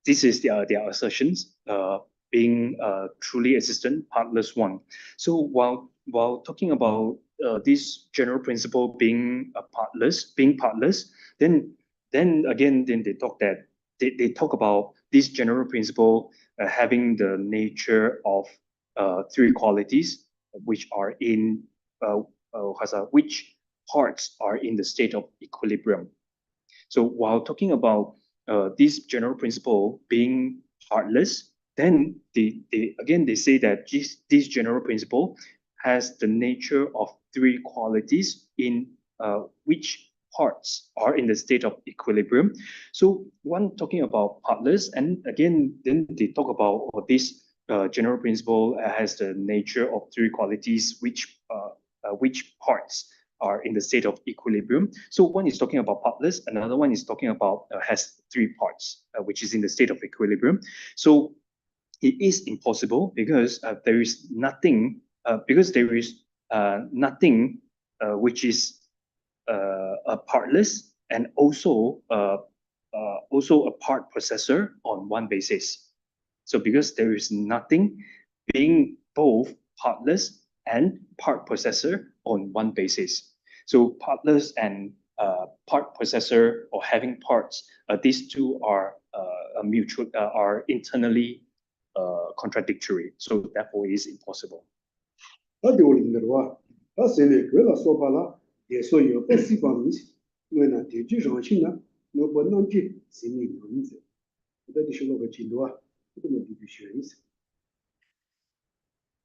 this is their assertions, being a truly existent, partless one. So while talking about this general principle being partless, then they talk about this general principle having the nature of three qualities, which are in which parts are in the state of equilibrium. So while talking about this general principle being partless, then they say that this general principle has the nature of three qualities in which parts are in the state of equilibrium. So one talking about partless, and again then they talk about this general principle has the nature of three qualities which parts are in the state of equilibrium. So one is talking about partless, another one is talking about has three parts, which is in the state of equilibrium. So it is impossible because there is nothing, which is a partless and also a part possessor on one basis. So because there is nothing being both partless and part possessor on one basis. So partless and part possessor, or having parts, these two are mutual, are internally contradictory. So therefore it is impossible. 因为呢，地区上性呢，我不能去生命文字，我到底是那个进度啊，这么地区学一次。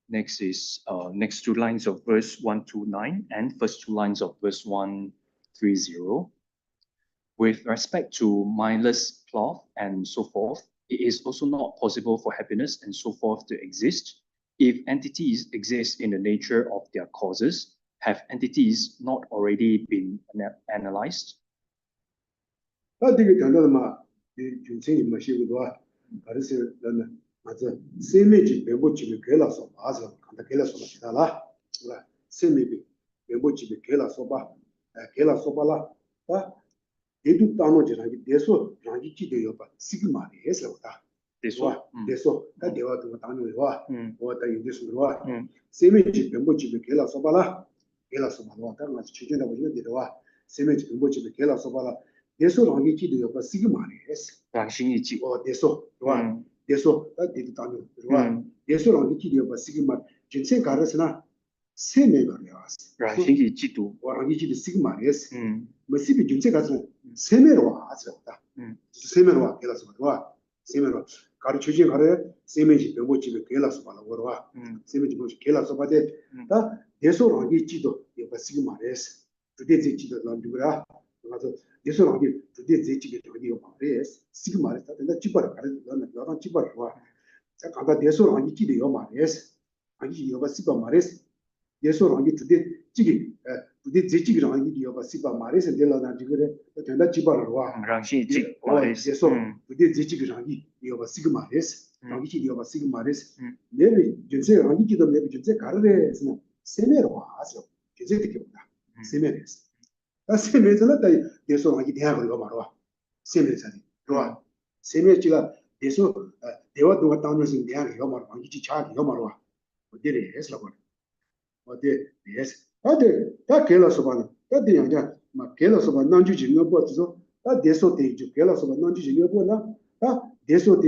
Next is next two lines of verse 129 and first two lines of verse 130. With respect to mindless cloth and so forth, it is also not possible for happiness and so forth to exist. If entities exist in the nature of their causes, have entities not already been analyzed? 那这个讲到的嘛，就这里嘛写个多啊，还是人呢，嘛这生命级全部级别给了说吧，是看他给了说吧，其他啦，是吧？生命级全部级别给了说吧，给了说吧啦，啊，也就当中就让你别说让你记得要把这个嘛也是的，是吧？别说，那电话怎么当中的话，我等于就是说，生命级全部级别给了说吧啦，给了说吧的话，当然是确定的，我觉得的话，生命级全部级别给了说吧啦。 别说让你记得要把这个嘛的是，让心一记。哦，别说是吧？别说，那这个当中是吧？别说让你记得要把这个嘛，真正干的是呢，生命个的啊是。让心一记住，我让你记得这个嘛的是，没这个真正干是生命的话是的，生命的话给了什么是吧？生命的话，搞的确实搞的生命级别我记得给了什么了，我的话，生命级别给了什么的，那别说让你记得要把这个嘛的是，绝对在记得让这个啊，那是。 也是让你直接这几个条件有嘛的，这个嘛的，他那基本上还是要当基本是吧？再看到别说让你记得要嘛的，让你要把这个嘛的，别说让你直接这个直接这几个让你要把这个嘛的是的了，那这个的，那那基本上是吧？让心记，别说直接这几个让你要把这个嘛的，让你记得要把这个嘛的，那个就是让你记得那个就是搞的是呢，生命的话是，就是这个的，生命的是。 那生命真的得别说让一天个嘛是吧？生命真的是吧？生命这个别说别话都当中是天个嘛是吧？一起吃个嘛是吧？我觉得也是了个，我的也是，他给了说吧呢？他这样讲嘛，给了说吧，那就就我不知道，他别说的就给了说吧，那就就我不呢？啊，别说的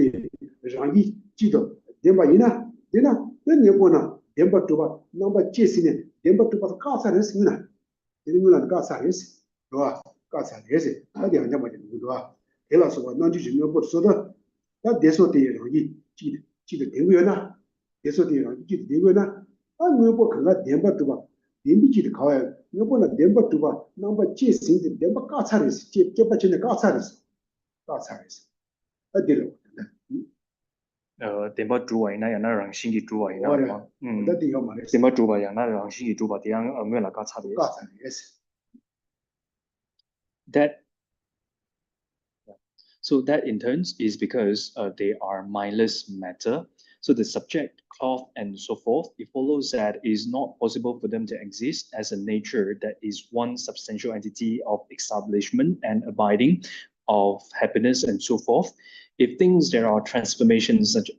让你记得，点把人呢？人呢？那你不呢？点把对吧？那么解释呢？点把对吧？搞啥的事呢？ 你们那搞啥意思，是吧？搞啥意思？那两家嘛就对吧？给了说吧，那就人家不说的，那别说的让你记得定位呢，别说的让你记得定位呢，那我不看看点不对吧？点不记得考哎，我不能点不对吧？那么解释的点不搞啥的事，这不真的搞啥的事，搞啥的事，那对了，点不住啊，那样那让心记住啊，那那对要嘛的，点不住啊，样那让心记住吧，这样没有那搞差别。搞啥的事。 So that in turns is because they are mindless matter. So the subject, cloth, and so forth, it follows that it is not possible for them to exist as a nature that is one substantial entity of establishment and abiding, of happiness, and so forth. If things there are transformations such,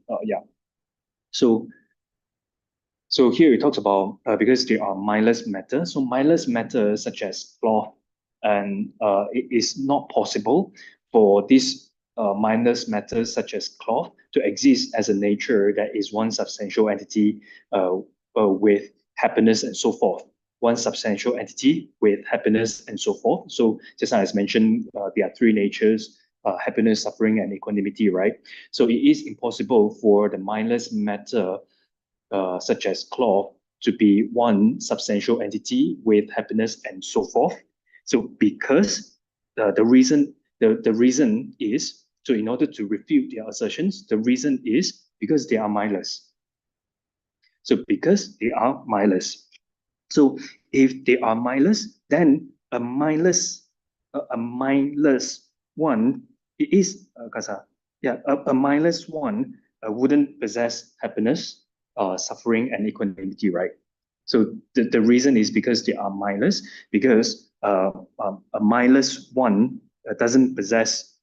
So here it talks about because they are mindless matter. So mindless matter such as cloth, and it is not possible for these mindless matters such as cloth to exist as a nature that is one substantial entity with happiness and so forth. One substantial entity with happiness and so forth. So just as mentioned, there are three natures: happiness, suffering, and equanimity, right? So it is impossible for the mindless matter such as cloth to be one substantial entity with happiness and so forth. So because the reason is, so in order to refute their assertions, the reason is because they are mindless. So because they are mindless. So if they are mindless, then a mindless one, it is a mindless one wouldn't possess happiness, suffering, and equanimity, right? So the reason is because they are mindless, because a mindless one doesn't possess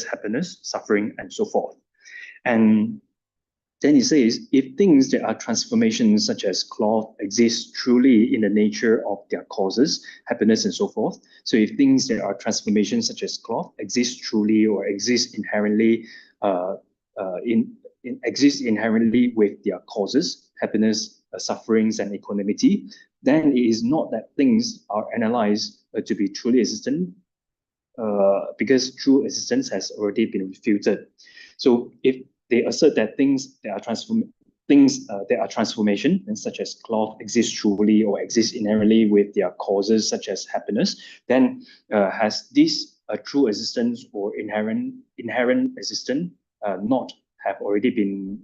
happiness, suffering, and so forth. And then he says, if things that are transformations such as cloth exist truly in the nature of their causes, happiness and so forth. So if things that are transformations such as cloth exist truly or exist inherently exist inherently with their causes, happiness, sufferings, and equanimity, then it is not that things are analyzed to be truly existent, because true existence has already been refuted. So if they assert that things that are transformation, and such as cloth exist truly or exist inherently with their causes such as happiness, then has this true existence or inherent existence not already been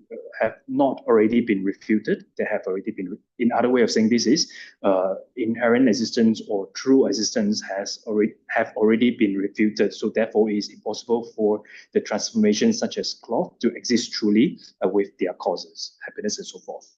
refuted? They have already been. In other way of saying this is inherent existence or true existence have already been refuted. So therefore, it is impossible for the transformation such as cloth to exist truly with their causes, happiness and so forth.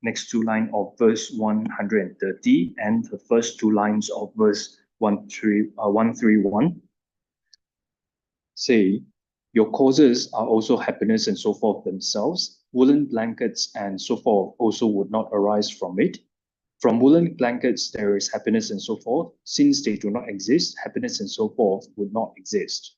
Next two lines of verse 130 and the first two lines of verse 131 say, your causes are also happiness and so forth themselves. Woolen blankets and so forth also would not arise from it. From woolen blankets there is happiness and so forth. Since they do not exist, happiness and so forth would not exist.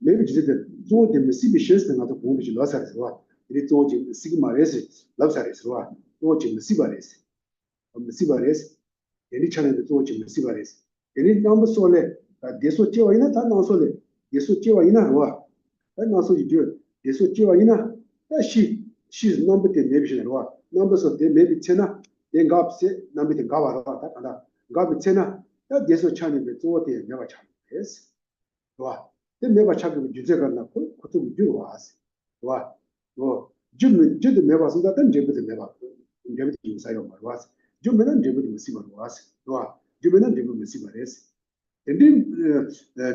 Maybe just the two the missions and other forms of loss as well. It is all sigma race, loves as well. All Messibares. Messibares, any channel the two Messibares. Any number sole, this what you are in a town also. This what you are in a row. And also you do. This what you are in a she's number 10 maybe in a row. Numbers of them maybe 10, then Gab number 10 Gaba, Gab 10, that this what channel the two they never channel. Yes. Wow. Then never check with you. What do do was? What? Oh, Jim did the never so that then Jim the never. Jim inside of my was. Jim and Jim the Messiah was. What? Jim and Jim Messiah is. And then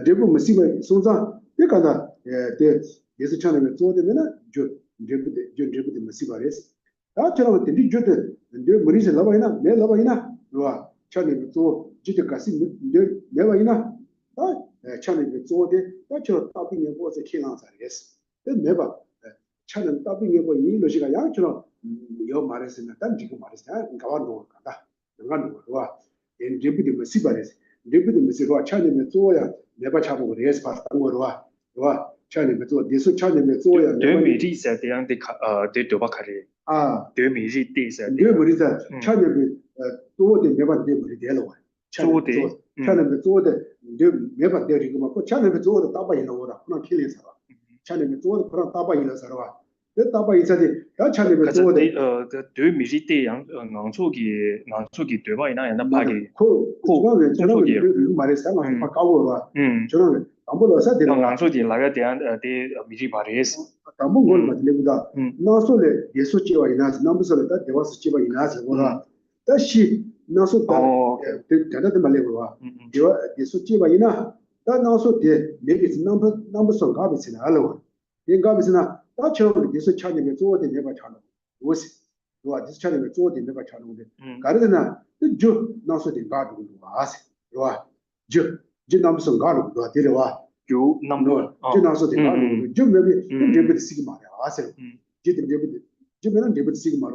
Jim Messiah Susan, you can there's a channel with all the men, Jim the Messiah is. That channel did you and do Marisa Lavina, Ne Lavina, Roa, channel with all Jitakasim, never enough. Challenge with Zode, that's your topping was a king answer, yes. Then never challenge topping about you, Logica Yancho, your Maris and Tangico Maris, and Gavano, Gavano, and Deputy Messibaris, Deputy Messiba, challenge with Zoya, never channel with yes, past Angora, challenge with Zoya, this challenge with Zoya. Do me read that they do Bakari. Do me read this. Do me read that challenge with Zode never did with the yellow one. Challenge with Zode. Never there you go. Channel with all the Taba in order, not killing Sarah. Channel with all the Taba in Sarah. The Taba is that channel with all the two Mijiti and Nansuki Devina and the Pagi. Marisama, Pakawa, General, Ambola said, Nansuki Laga de Mijibaris. Tambo Lebuda. No, so the Yesuchiva in us, numbers of that there was Chiva in us. That she. No, so that the Maleva, the Suchiva ina, that also did make its numbers of garbage in Aloha. In garbage in a channel, this channel with all the never channel. Was this channel with all the never channel. Gardena, the Jew, not so the garden was. You are Jew, numbers of garden, did a you number, Jim also the garden, Jim maybe David Sigma, I said, Jim and David Sigma.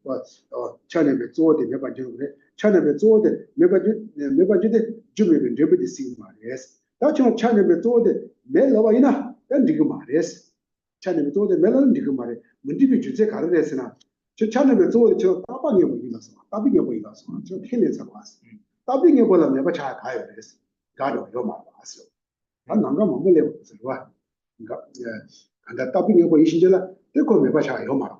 But China with all the never do China with all the never did Jimmy and Deputy Sigma, yes. That's your China with all the Melavina and Diguma, yes. China with all the melon Digumari, when did you take a lesson? China with all the tapping away us, killing of us. Tapping able to never child highness, God of your mother. And Nanga levels, and that tapping away Ishingela, they call me Bacha Yoma.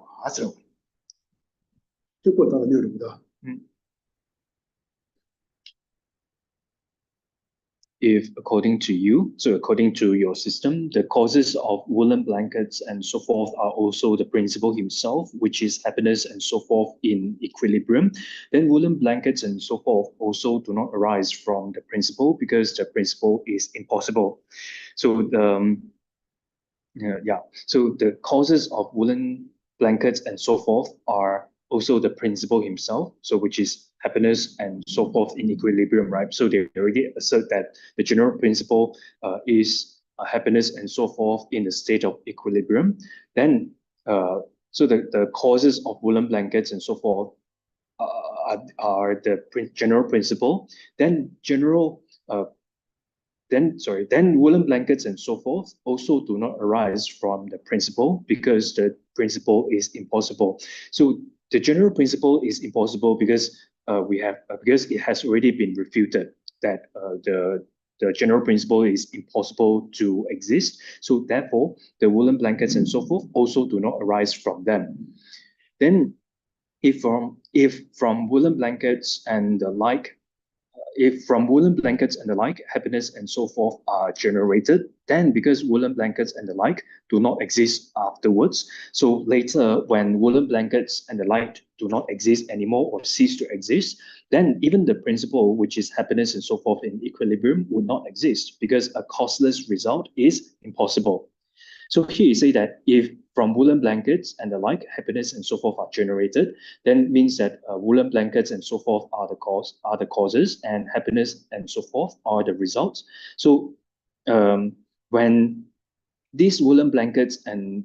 if according to you, so according to your system, the causes of woolen blankets and so forth are also the principle himself, which is happiness and so forth in equilibrium, then woolen blankets and so forth also do not arise from the principle because the principle is impossible. So so the causes of woolen blankets and so forth are also the principle himself, so which is happiness and so forth in equilibrium, right? So they already assert that the general principle is happiness and so forth in the state of equilibrium. Then, so the causes of woolen blankets and so forth are the general principle. Then then woolen blankets and so forth also do not arise from the principle because the principle is impossible. So the general principle is impossible because because it has already been refuted that the general principle is impossible to exist. So therefore, the woolen blankets and so forth also do not arise from them. Then, if from woolen blankets and the like, if from woolen blankets and the like, happiness and so forth are generated, then because woolen blankets and the like do not exist afterwards, so later when woolen blankets and the like do not exist anymore or cease to exist, then even the principle, which is happiness and so forth in equilibrium, would not exist because a causeless result is impossible. So here you say that if from woolen blankets and the like, happiness and so forth are generated, then means that woolen blankets and so forth are the causes, and happiness and so forth are the results. So when these woolen blankets and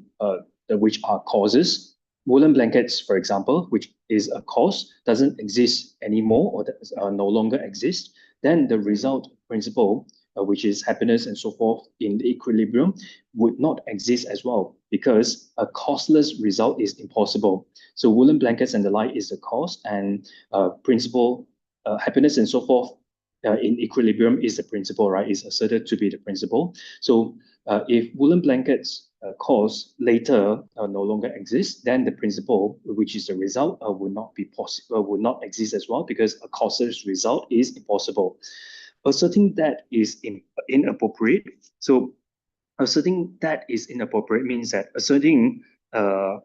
which are causes, woolen blankets, for example, which is a cause, doesn't exist anymore or no longer exist, then the result principle, which is happiness and so forth in the equilibrium, would not exist as well because a causeless result is impossible. So woolen blankets and the like is the cause, and principle, happiness and so forth in equilibrium is the principle, right? Is asserted to be the principle. So if woolen blankets cause later no longer exist, then the principle, which is the result, would not be possible, would not exist as well because a causeless result is impossible. Asserting that is inappropriate. So asserting that is inappropriate means that asserting the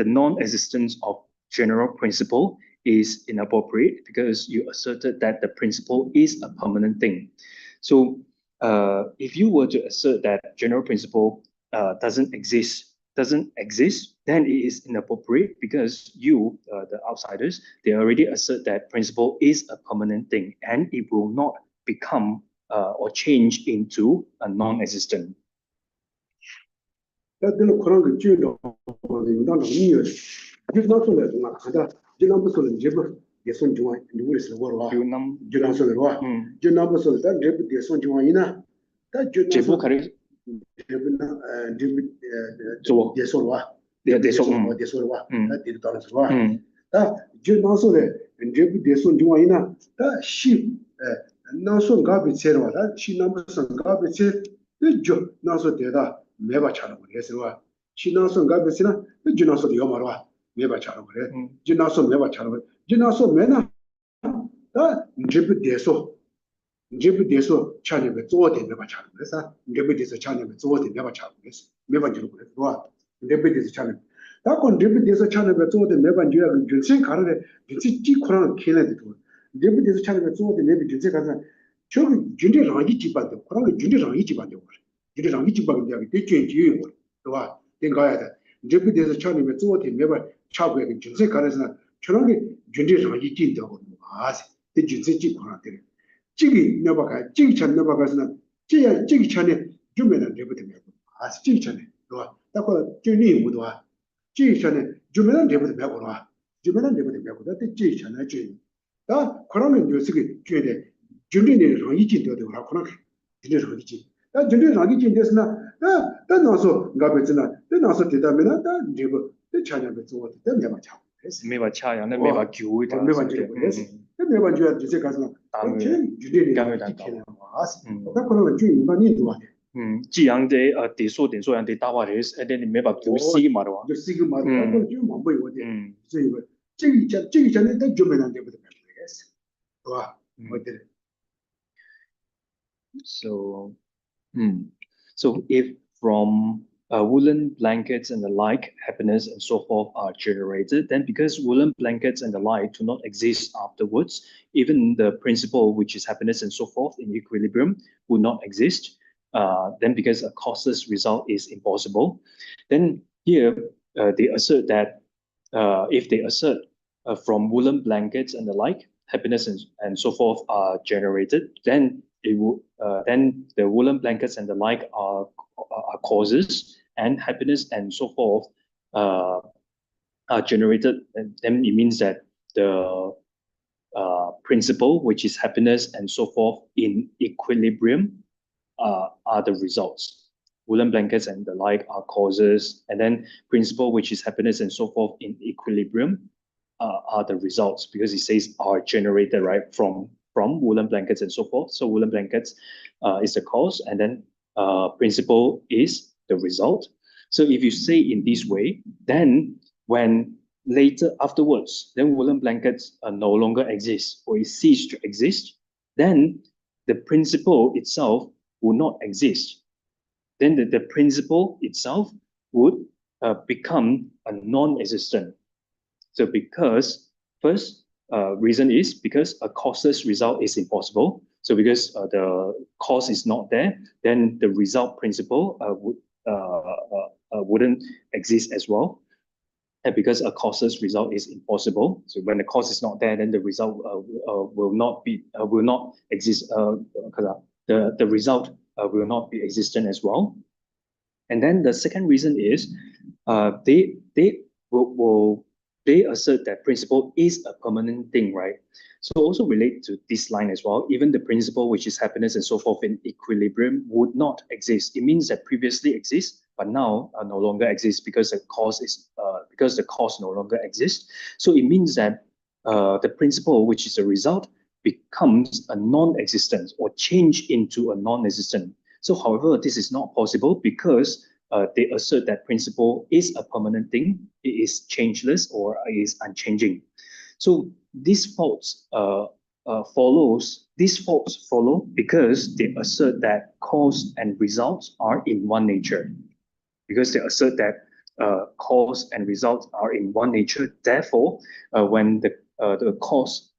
non-existence of general principle is inappropriate because you asserted that the principle is a permanent thing. So if you were to assert that general principle doesn't exist, then it is inappropriate because you, the outsiders, they already assert that principle is a permanent thing and it will not become or change into a non-existent. Njibu deso chane be zote meba chane besa, njibu deso chane be zote meba chane besa, meba njibu besa, njibu deso chane. Dako njibu deso chane be zote meba njibu junsen karare, junsen ji kurang kene de tuwa. Njibu deso chane be zote meba junsen karare, chogu junde rangi jibande, kurang junde rangi jibande wari. Junde rangi jibande wari, de juen jiyo wari, tuwa, den gaya da. Njibu deso chane be zote meba chabu ya junsen karare sana, chorangi junde rangi jinde wari, maasi, de junsen ji kurang tere. Jigi nyobaga, jigi chan nyobaga sana, jigi chane jumena rebuti mego, as jigi chane, roa, dako juni mudoa, jigi chane jumena rebuti mego roa, jumena rebuti mego, dati jigi chane juni. Da koranga nyosigi juni, juni ni rangi jindo de wala koranga, juni rangi jindo. Da juni rangi jindo sana, da naso ngabe zina, da naso deda mena, da rebu, da chanya be zuwa, da meba chao. Meba chaya, na meba gyui da. Meba gyui, da meba gyui jise kasana,既然的地数点数人的大话的，那你没把九四嘛的话，就四个嘛，那个就蛮不有的，所以这个讲的就没人对不对？是吧？我觉得。So, so if from woolen blankets and the like, happiness and so forth are generated, then because woolen blankets and the like do not exist afterwards, even the principle, which is happiness and so forth in equilibrium, would not exist. Then because a causeless result is impossible, then here they assert that if they assert from woolen blankets and the like, happiness and so forth are generated, then it will then the woolen blankets and the like are causes, and happiness and so forth are generated. And then it means that the principle, which is happiness and so forth in equilibrium, are the results. Woolen blankets and the like are causes, and then principle, which is happiness and so forth in equilibrium, are the results, because it says are generated, right, from woolen blankets and so forth. So woolen blankets is the cause, and then principle is the result. So if you say in this way, then when later afterwards, then woolen blankets no longer exist, or it cease to exist, then the principle itself will not exist. Then the principle itself would become a non-existent. So because first reason is because a causeless result is impossible. So because the cause is not there, then the result principle wouldn't exist as well. And because a causeless result is impossible, so when the cause is not there, then the result will not exist. The result will not be existent as well. And then the second reason is they assert that principle is a permanent thing, right? So also relate to this line as well. Even the principle, which is happiness and so forth in equilibrium, would not exist. It means that previously exists, but now no longer exists because the cause no longer exists. So it means that the principle, which is a result, becomes a non-existent or change into a non-existent. So, however, this is not possible because they assert that principle is a permanent thing, it is changeless or is unchanging. So these faults follow because they assert that cause and results are in one nature. Because they assert that cause and results are in one nature. Therefore, when the cause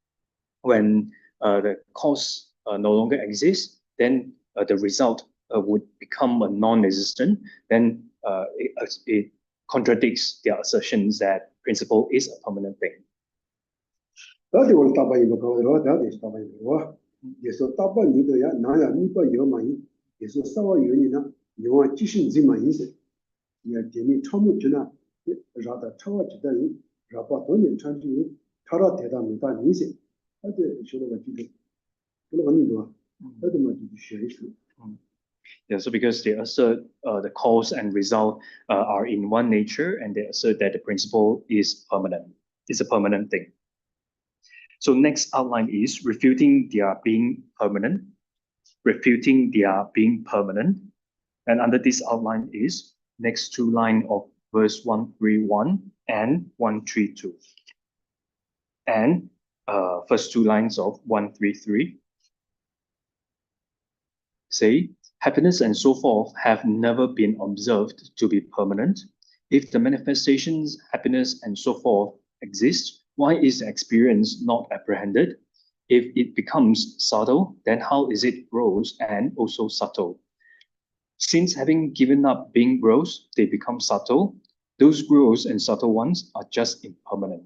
no longer exists, then the result would become a non-existent. Then it contradicts their assertions that principle is a permanent thing. Yeah, so because they assert the cause and result are in one nature, and they assert that the principle is permanent. It's a permanent thing. So next outline is refuting their being permanent. Refuting their being permanent. And under this outline is next two lines of verse 131 and 132. And first two lines of 133. Say, happiness and so forth have never been observed to be permanent. If the manifestations, happiness and so forth exist, why is the experience not apprehended? If it becomes subtle, then how is it gross and also subtle? Since having given up being gross, they become subtle. Those gross and subtle ones are just impermanent.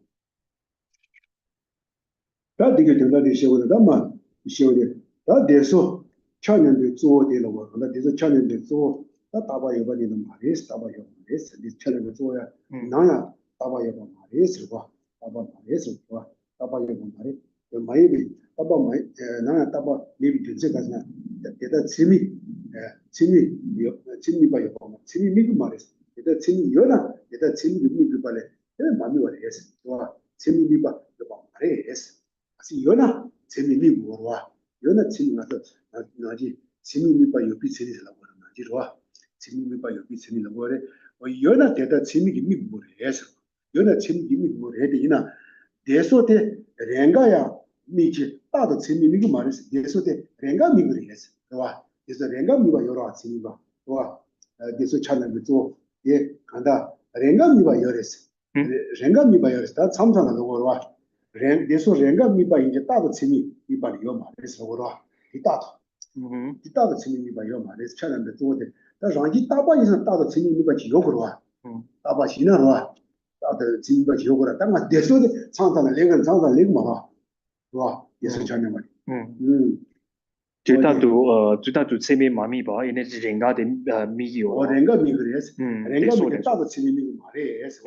吧？就是人家米吧有了钱吧，是吧？就是产能的做也看到人家米吧有的是，人家米吧有的是，但常常那个我说人你说人家米吧已经大的钱米吧有嘛？那是我说一大套，一大的钱米吧有嘛？那是产能的做的，但让你大把以上大的钱米吧就有过了吧？大把钱了是吧？大的钱米吧就有过了，但我你说的常常的那个常常那个嘛了，是吧？也是产能嘛。最大都这边妈咪吧，因为是人家的米有。人家米个也是，人家米个大的钱米嘛的也是，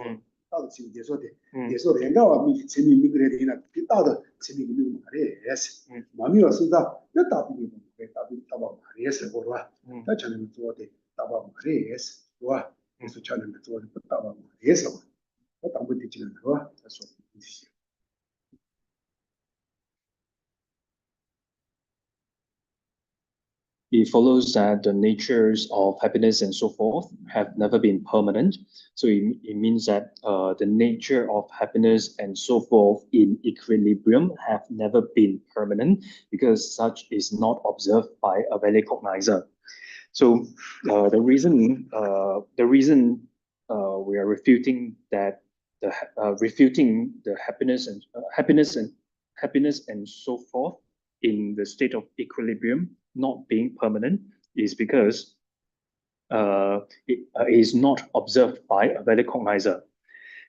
大的钱米说的，也说人家话米钱米个的呢，比大的钱米嘛的也是，妈咪要是到那大的米大把嘛也是，我说，他才能做的大把嘛的也是，是吧？也是才能做的不大把嘛也是，我当不得劲了，是吧？他说这些。It follows that the natures of happiness and so forth have never been permanent. So it means that the nature of happiness and so forth in equilibrium have never been permanent because such is not observed by a valid cognizer. So the reason we are refuting that refuting the happiness and so forth in the state of equilibrium not being permanent is because it is not observed by a valid cognizer.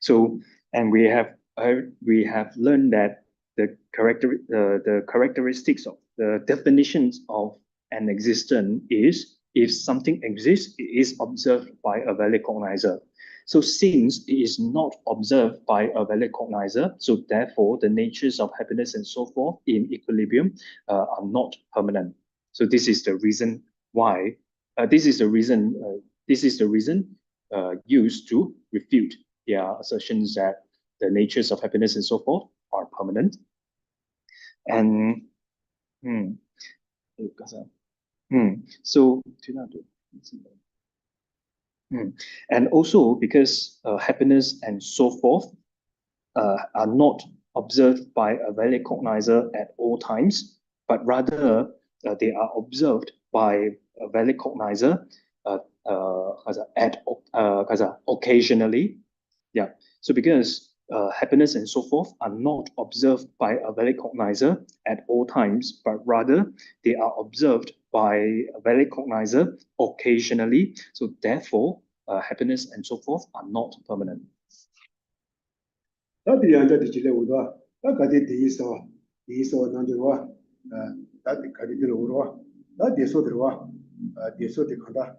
So, and we have learned that the characteristics of the definitions of an existence is if something exists, it is observed by a valid cognizer. So since it is not observed by a valid cognizer, so therefore the natures of happiness and so forth in equilibrium are not permanent. So this is the reason why. This is the reason used to refute their assertions that the natures of happiness and so forth are permanent. And so and also because happiness and so forth are not observed by a valid cognizer at all times, but rather they are observed by a valid cognizer occasionally. Yeah. So because happiness and so forth are not observed by a valid cognizer at all times, but rather they are observed by a valid cognizer occasionally. So therefore, happiness and so forth are not permanent. 那这样的起来，我说，那个的第一说那就说，那的个的这个我说，那的说的话，的说的看到，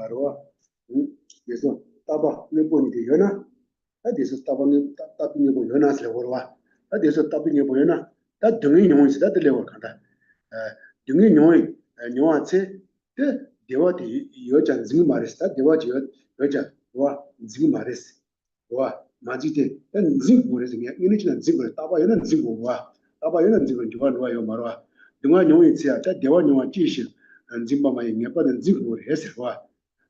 说，的说大把那不你的人呢，那的是大把你大比你不人呢是我说，那的说大比你不人呢，那等于用是那的来我看到，等于用啊这的话的有讲这个嘛的是，的话就有讲我这个嘛的是，我。마지테 진고래서 이게 지난 진고래 따바에는 진고와 따바에는 진고 좋아요 말아 동아 용이치야 자 대화 용아 지시 진바마 이게 빠는 진고래 해서와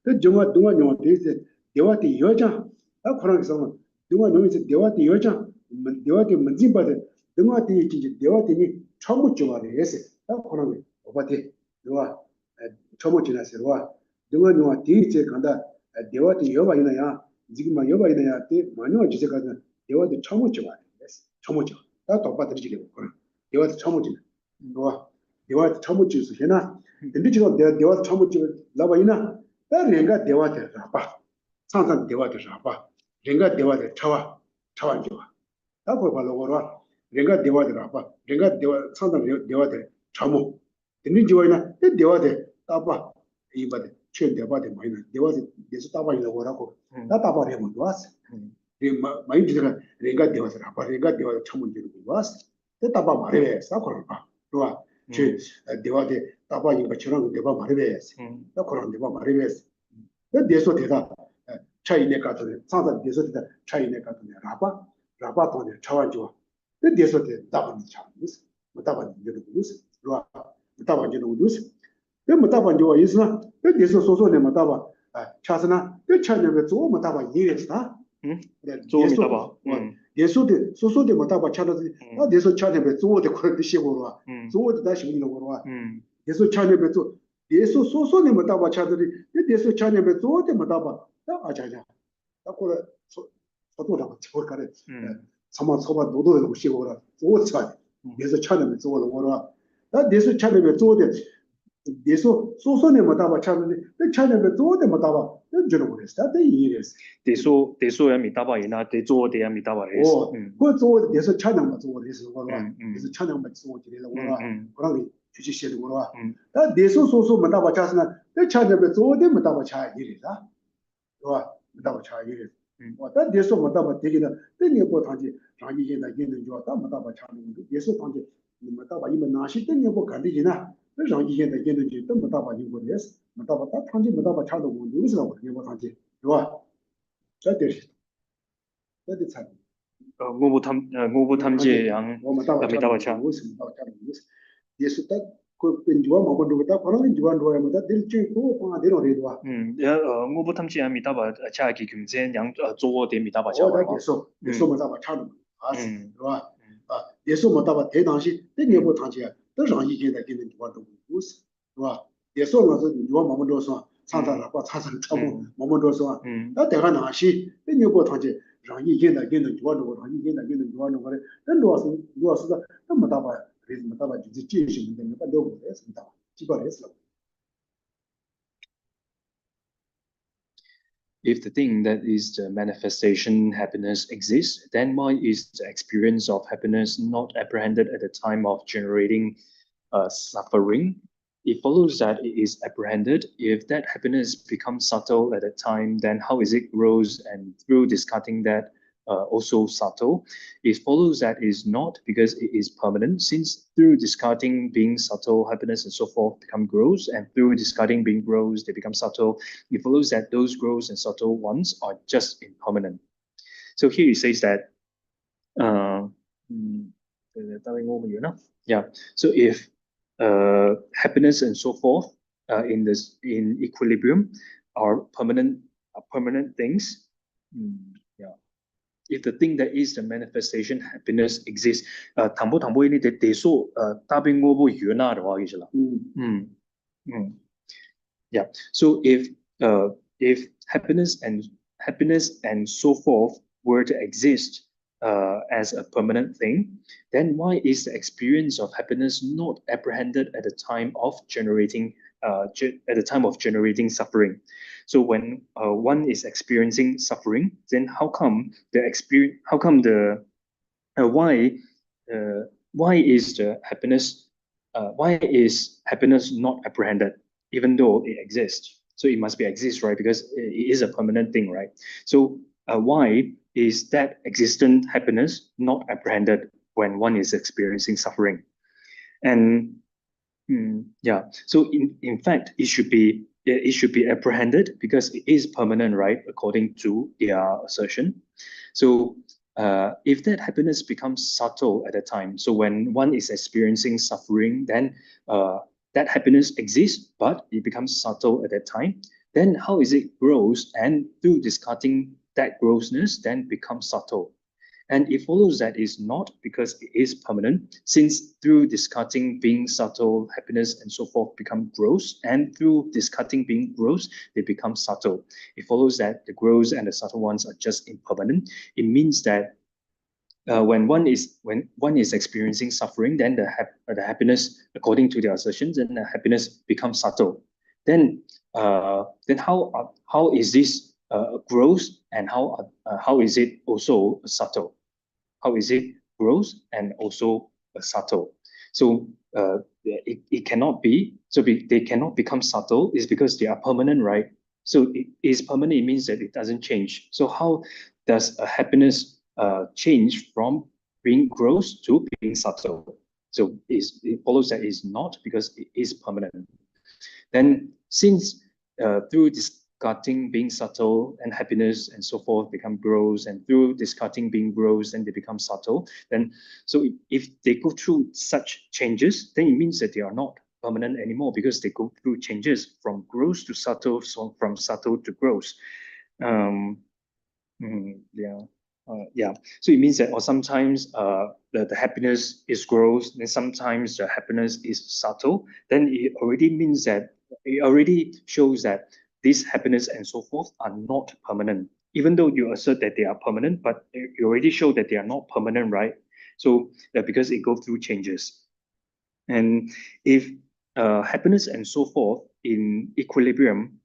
그 동아 용 대세 대화티 여자 아 그러면서 동아 용이치 대화티 여자 대화티 문진바데 동아티 지지 대화티니 처음 좋아해 해서 아 그러면 오바티 동아 처음 지나서와 동아 용아 대체 간다 대화티 여바 있나야 지금 막 여바 있나야 때 많이 어디서 가서 대화도 처음 좋아해 처음 좋아 다 똑바들지려고 그래 대화도 처음 좋아 뭐 대화 처음 좋아서 해나 근데 지금 대화 처음 좋아 나와 있나 다 랭가 대화들 봐 상상 대화들 봐 랭가 대화들 차와 좋아 다 그걸 봐로 그러 랭가 대화들 봐 랭가 대화 상상 대화들 처음 근데 지와이나 대화들 따봐 이바데 최 대화들 많이 대화들 계속 따봐 있는 거라고 나 따봐래 못 왔어 많이 지가 랭가 대화들 봐 랭가 대화 처음 되는 거 왔어 따봐 말해 사고를 봐 좋아 제 대화들 따봐 이거 저런 대화 말해 나 그런 대화 말해 그 대소 대다 차이네 같은 상상 대소 대다 차이네 같은 라바 돈에 차원 좋아 그 대소 대 따봐니 참 있어 못 따봐니 이제 무슨 좋아 못 따봐니 무슨 그 못 따봐니 좋아 있으나 그 대소 소소네 못 따봐 차스나 그 차냐면 좀 못 따봐 이해했다 좀 따봐 대소대 소소대 못 따봐 차라지 나 대소 차냐면 좀데 그런 뜻이 뭐로 와 좀데 다시 있는 거로 와 대소 차냐면 좀 대소 소소네 못다바 차들이 대소 차냐면 조대 못다바 아자자 나고라 소도라고 저거가래 사마 소바 노도에 시고라 조차 대소 차냐면 조를 오라 나 대소 차냐면 조대 대소 소소네 못다바 차들이 차냐면 조대 못다바 저는 그랬어 다 이해했어 대소야 미다바이나 대조대야 미다바레스 그 조 대소 차냐면 조를 오라 대소 차냐면 조를 오라 그러니 주지시에 오라 나 대소 소소 못다바 차스나 차냐면 조대 못다바 차 이래다 와 못다바 차 이래 다 대소 못다바 되기는 때니 뭐 단지 자기게나 얘는 좋다 못다바 차는 대소 단지 못다바 이만 나시 때니 뭐 간디지나 자기게나 얘는 좀 못다바 이거 됐어 못다바 다 단지 못다바 차도 뭐 누구스라고 뭐 단지 좋아 자 되시 되게 참 ngobo tamje yang 못다바 차 무슨 못다바 차 무슨 예수 딱 그 벤주와 먹어도 다 그런 주한 도에마다 들치고 봐 내려래도와 ngobo tamje yang midaba cha기 금제 양 조어대 midaba 차 예수 못다바 차도 아 예수 못다바 대당시 때니고 당시야 또 장이게다 기는 주한도 무슨 와 예수 와서 주와 먹어도 서 상사라고 차선 차고 먹어도 서 나 내가 나시 때니고 당시 장이게다 기는 주한도 장이게다 기는 주한도 그래 또 누워서 또 못다바 그래서 못다바 지지시면 되는 거 너무 했습니다. 지발했어. If the thing that is the manifestation happiness exists, then why is the experience of happiness not apprehended at the time of generating suffering? It follows that it is apprehended. If that happiness becomes subtle at that time, then how is it grows? And through discarding that, also subtle. It follows that it is not because it is permanent, since through discarding being subtle, happiness and so forth become gross, and through discarding being gross, they become subtle. It follows that those gross and subtle ones are just impermanent. So here it says that, yeah. So if happiness and so forth in equilibrium are permanent things, if the thing that is the manifestation happiness exists, 당보 ini 대소 답인 거보 유나로 하기잖아. Yeah. So if happiness and so forth were to exist as a permanent thing, then why is the experience of happiness not apprehended at the time of generating suffering? So when one is experiencing suffering, then why is happiness not apprehended even though it exists? So it must be exist, right? Because it is a permanent thing, right? So why is that existent happiness not apprehended when one is experiencing suffering? And yeah, so in fact, it should be apprehended because it is permanent, right? According to their assertion. So if that happiness becomes subtle at a time, so when one is experiencing suffering, then that happiness exists, but it becomes subtle at that time. Then how is it gross? And through discarding that grossness, then becomes subtle. And it follows that is not because it is permanent, since through discarding being subtle, happiness and so forth become gross, and through discarding being gross, they become subtle. It follows that the gross and the subtle ones are just impermanent. It means that when one is experiencing suffering, then the happiness, according to their assertions, then the happiness becomes subtle. Then how is this gross, and how is it also subtle? How is it gross and also subtle? So it cannot be. So they cannot become subtle is because they are permanent, right? So it is permanent. It means that it doesn't change. So how does a happiness change from being gross to being subtle? So it follows that it's not because it is permanent. Then since through discarding being subtle and happiness and so forth become gross, and through discarding being gross, then they become subtle. Then so if they go through such changes, then it means that they are not permanent anymore because they go through changes from gross to subtle, so from subtle to gross. Yeah. So it means that, or sometimes the happiness is gross, then sometimes the happiness is subtle. Then it already means that it already shows that this happiness and so forth are not permanent. Even though you assert that they are permanent, but you already show that they are not permanent, right? So because it goes through changes. And if happiness and so forth in equilibrium,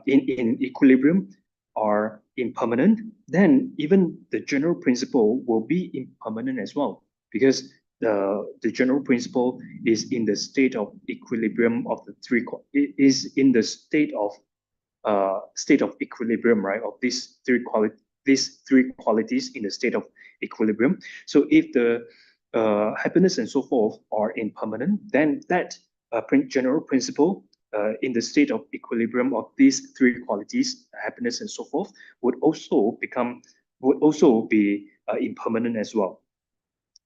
in equilibrium are impermanent, then even the general principle will be impermanent as well, because the general principle is in the state of equilibrium of the three. It is in the state of equilibrium, right? Of these three qualities in the state of equilibrium. So if the happiness and so forth are impermanent, then that general principle in the state of equilibrium of these three qualities, happiness and so forth, would also be impermanent as well.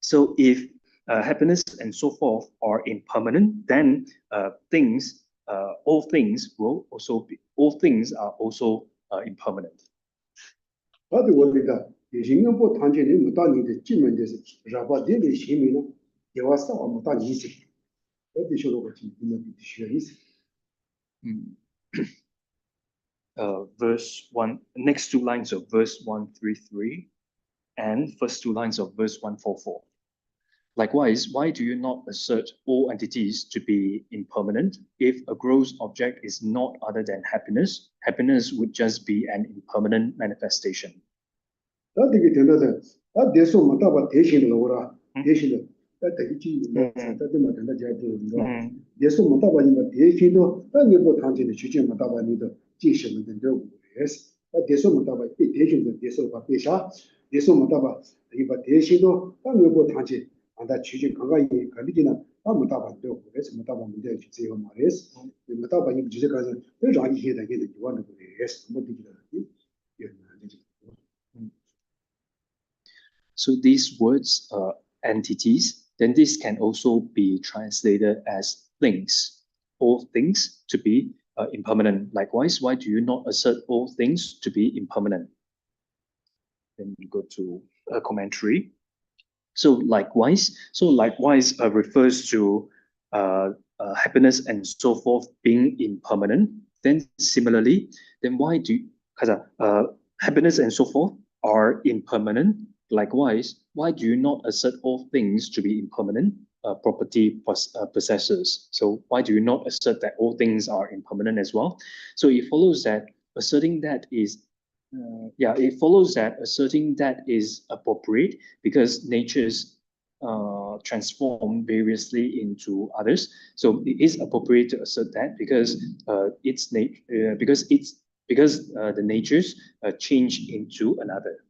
So if happiness and so forth are impermanent, then all things are also impermanent. Verse 1, next two lines of verse 133 and first two lines of verse 144. Likewise, why do you not assert all entities to be impermanent? If a gross object is not other than happiness, happiness would just be an impermanent manifestation. So these words, entities, then this can also be translated as things, all things to be impermanent. Likewise, why do you not assert all things to be impermanent? Then you go to a commentary. So likewise refers to happiness and so forth being impermanent. Then similarly, then why do happiness and so forth are impermanent? Likewise, why do you not assert all things to be impermanent property possessors? So why do you not assert that all things are impermanent as well? So it follows that asserting that is appropriate because natures transform variously into others. So it is appropriate to assert that because the natures change into another.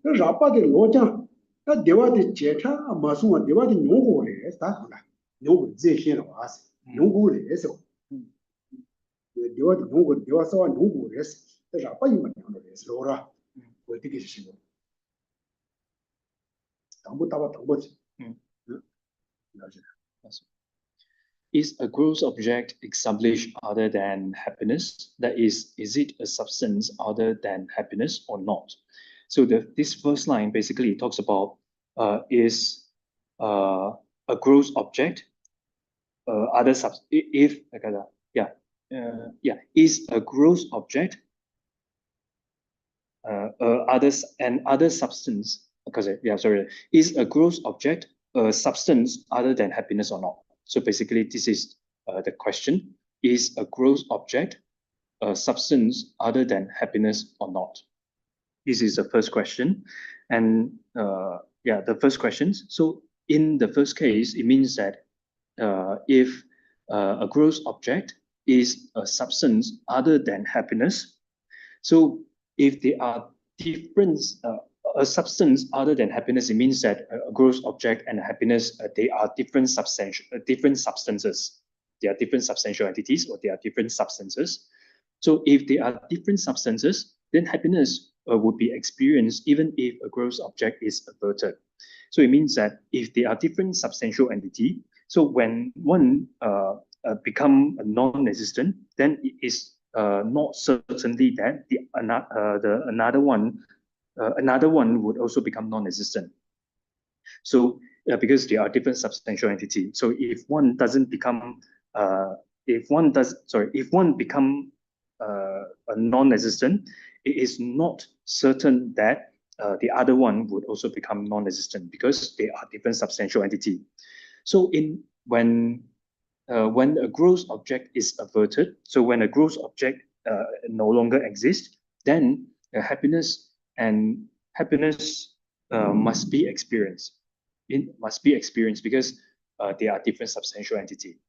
그 라빠데 로장 다 대화데 제차 마수와 대화데 용고래 다한다 용고 제시는 와서 용고래서 대화데 용고 대화서와 용고래서 라빠이만 나오래서 로라 어떻게 시고 담보 따바 담보지 Is a gross object established other than happiness? That is it a substance other than happiness or not? So this first line basically talks about is a gross object other is a gross object other substance is a gross object a substance other than happiness or not? So basically, this is the question: is a gross object a substance other than happiness or not? This is the first question, and the first questions. So in the first case, it means that if a gross object is a substance other than happiness, so if there are different a substance other than happiness, it means that a gross object and happiness they are different substances. They are different substantial entities, or they are different substances. So if they are different substances, then happiness would be experienced even if a gross object is averted. So it means that if they are different substantial entity, so when one become non-existent, then it is not certainly that another one would also become non-existent. So because they are different substantial entity, so if one become a non-existent, it is not certain that the other one would also become non-existent because they are different substantial entity. So when a gross object is averted, so when a gross object no longer exists, then happiness must be experienced. It must be experienced because they are different substantial entity.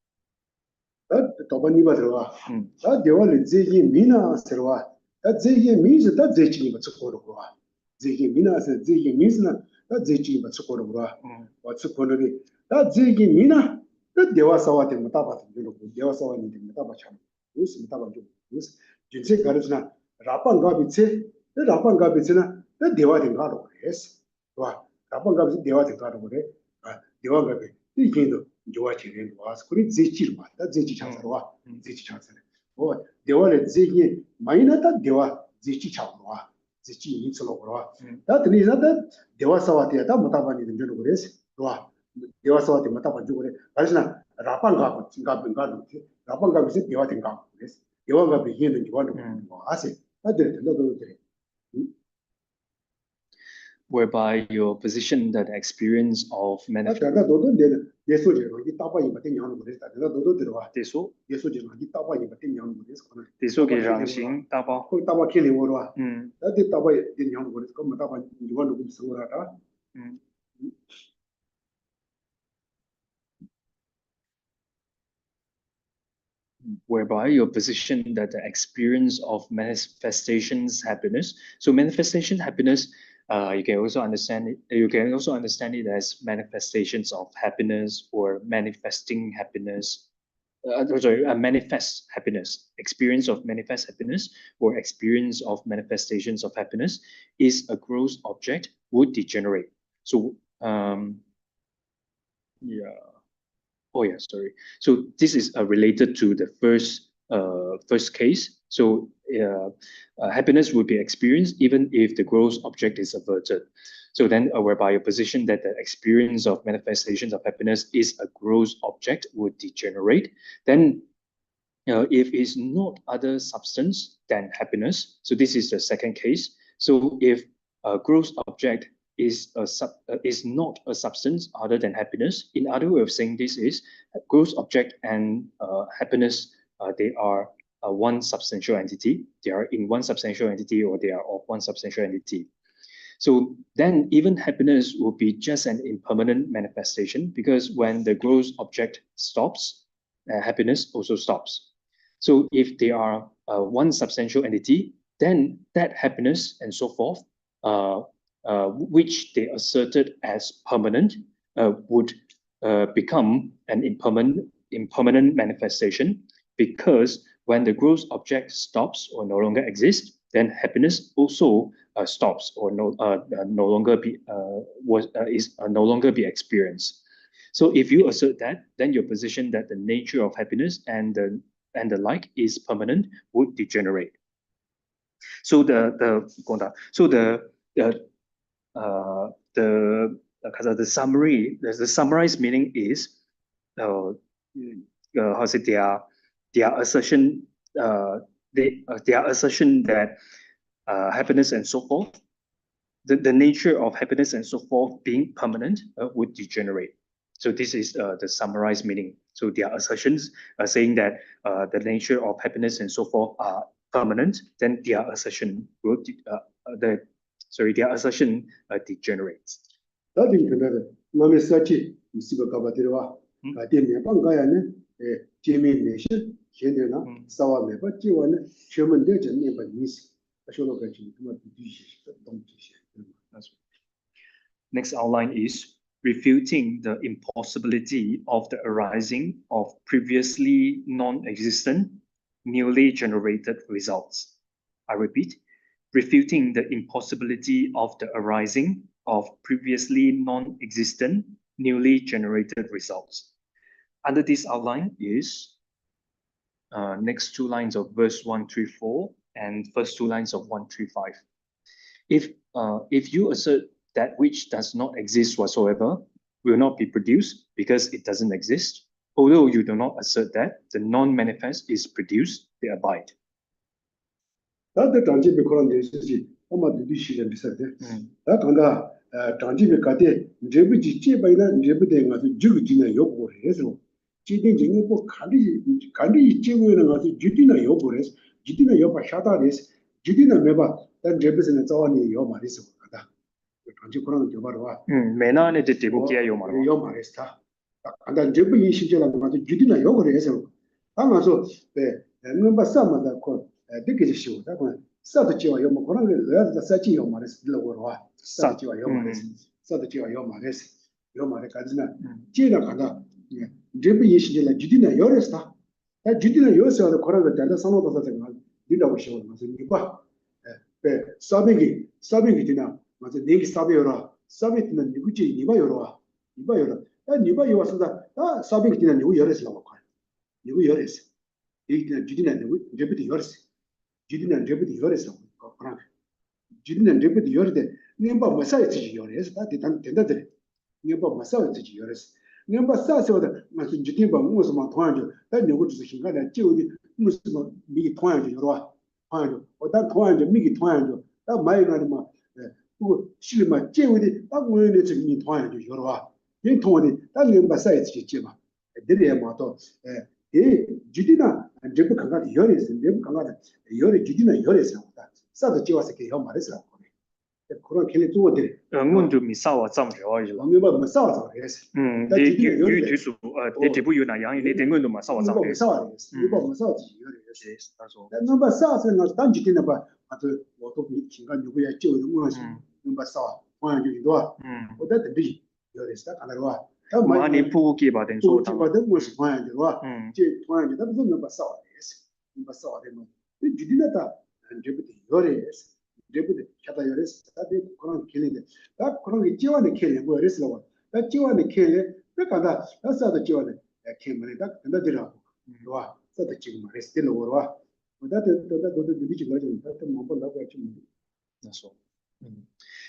Whereby your position that the experience of manifestation. Whereby your position that the experience of manifestations happiness. So manifestation happiness, you can also understand it. You can also understand it as manifestations of happiness or manifesting happiness. Manifest happiness. Experience of manifest happiness or experience of manifestations of happiness is a gross object would degenerate. So So this is related to the first case. So happiness would be experienced even if the gross object is averted. So then whereby a position that the experience of manifestations of happiness is a gross object would degenerate, then if it's not other substance than happiness, so this is the second case. So if a gross object is not a substance other than happiness, in other way of saying this is gross object and happiness, they are one substantial entity. They are in one substantial entity, or they are of one substantial entity. So then even happiness will be just an impermanent manifestation, because when the gross object stops, happiness also stops. So if they are one substantial entity, then that happiness and so forth which they asserted as permanent, would become an impermanent manifestation, because when the gross object stops or no longer exists, then happiness also stops or no longer be experienced. So if you assert that, then your position that the nature of happiness and the like is permanent would degenerate. So the summary, the summarized meaning is their assertion that happiness and so forth, the nature of happiness and so forth being permanent would degenerate. So this is the summarized meaning. So their assertions are saying that the nature of happiness and so forth are permanent, then their assertion will their assertion degenerates. Next outline is refuting the impossibility of the arising of previously non-existent, newly generated results. I repeat, refuting the impossibility of the arising of previously non-existent, newly generated results. Under this outline is next two lines of verse 134 and first two lines of 135. If you assert that which does not exist whatsoever will not be produced because it doesn't exist, although you do not assert that the non-manifest is produced, they abide.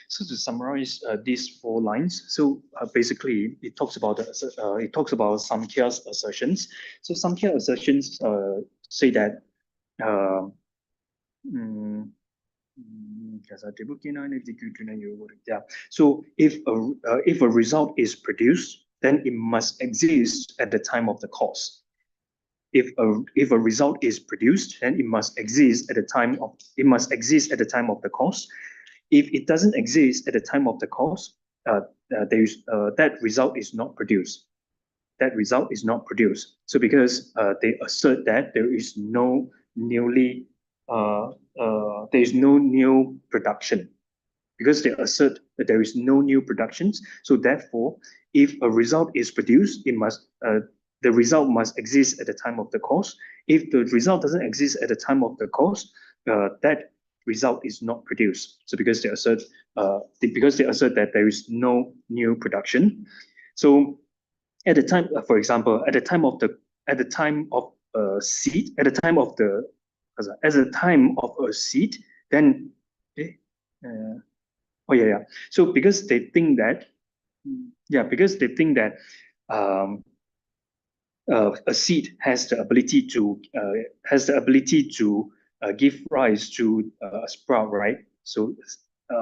So to summarize these 4 lines, so basically it talks about Samkhya's assertions. So Samkhya assertions say that so if a result is produced, then it must exist at the time of the cause. If a result is produced, then it must exist at the time of the cause. If it doesn't exist at the time of the cause, that result is not produced. That result is not produced. So because they assert that there is no new production. because they assert that there is no new productions. So therefore, if a result is produced, the result must exist at the time of the cause. If the result doesn't exist at the time of the cause, that result is not produced. So because they assert that there is no new production. So at the time, for example, at the time of a seed, at the time of a seed, then So because they think that a seed has the ability to give rise to a sprout, right? So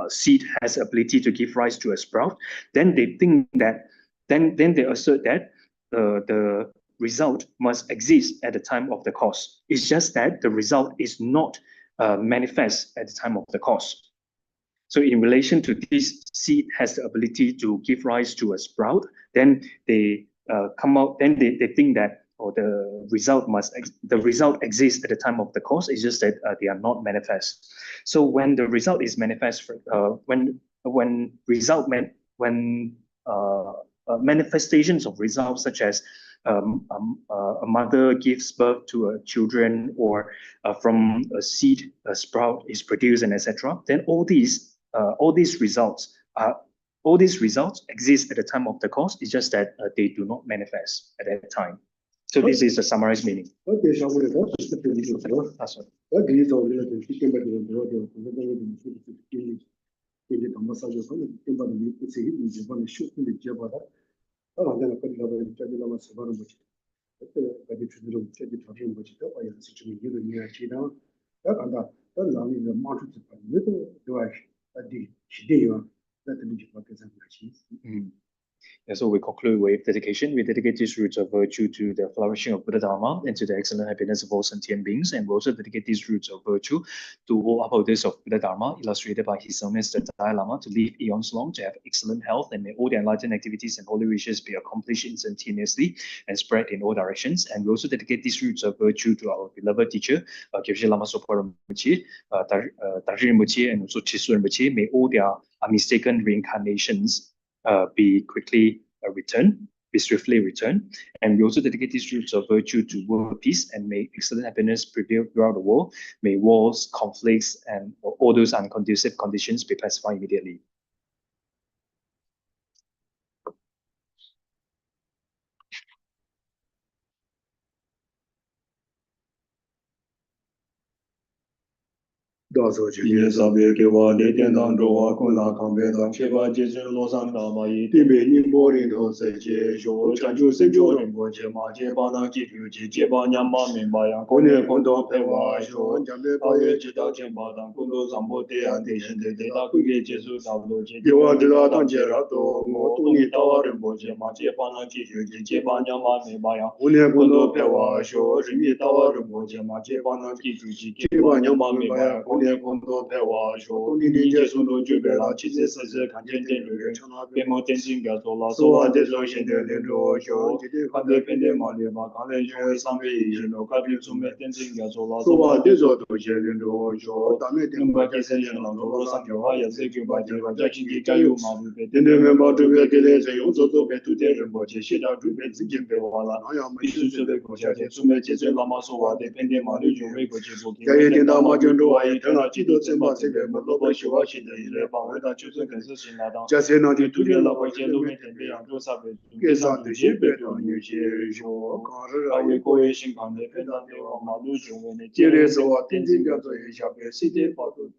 seed has the ability to give rise to a sprout. Then they think that then they assert that the result must exist at the time of the cause. It's just that the result is not manifest at the time of the cause. So in relation to this, seed has the ability to give rise to a sprout. Then they they think that the result exists at the time of the cause. It's just that they are not manifest. So when the result is manifest, manifestations of results such as a mother gives birth to children, or from a seed a sprout is produced, and etc. Then all these results exist at the time of the cause. It's just that they do not manifest at that time. So this is the summarized meaning. And so we conclude with dedication. We dedicate these roots of virtue to the flourishing of Buddha Dharma and to the excellent happiness of all sentient beings. And we also dedicate these roots of virtue to all upholders of Buddha Dharma, illustrated by His Holiness the Dalai Lama, to live eons long, to have excellent health, and may all their enlightened activities and holy wishes be accomplished instantaneously and spread in all directions. And we also dedicate these roots of virtue to our beloved teacher, Kyabshe Lama Sopa Rinpoche, Tarji Rinpoche, and also Chisu Rinpoche. May all their mistaken reincarnations be quickly returned, be swiftly returned. And we also dedicate these roots of virtue to world peace, and may excellent happiness prevail throughout the world. May wars, conflicts, and all those unconducive conditions be pacified immediately. Kondo Pewa Sho, Ninja Sundo Jubela, Jesus as a contented Pemotensin Gatola, so at the social show, Pandepende Malima, Kanjo, Sambi, Kabi Sumetensin Gatola, so at this auto show, Tambaki Lando, Sanjo, Yaseku Badi, Rajachi Kayu, then remember to be a delay, also to be to the Remboche, Shida to be Zikin Pewala, I am to the Kocha, Sumetes, Lamasoa, depending on the Jumbo, Chido Semba Sebe, Molobo Shiwashi, the Paweta chosen consisting Ladan, just in order to the Lavaje, and be on those of it, get on the ship on your show, our coalition on the Pedal or Malujo when it is or attending the City for the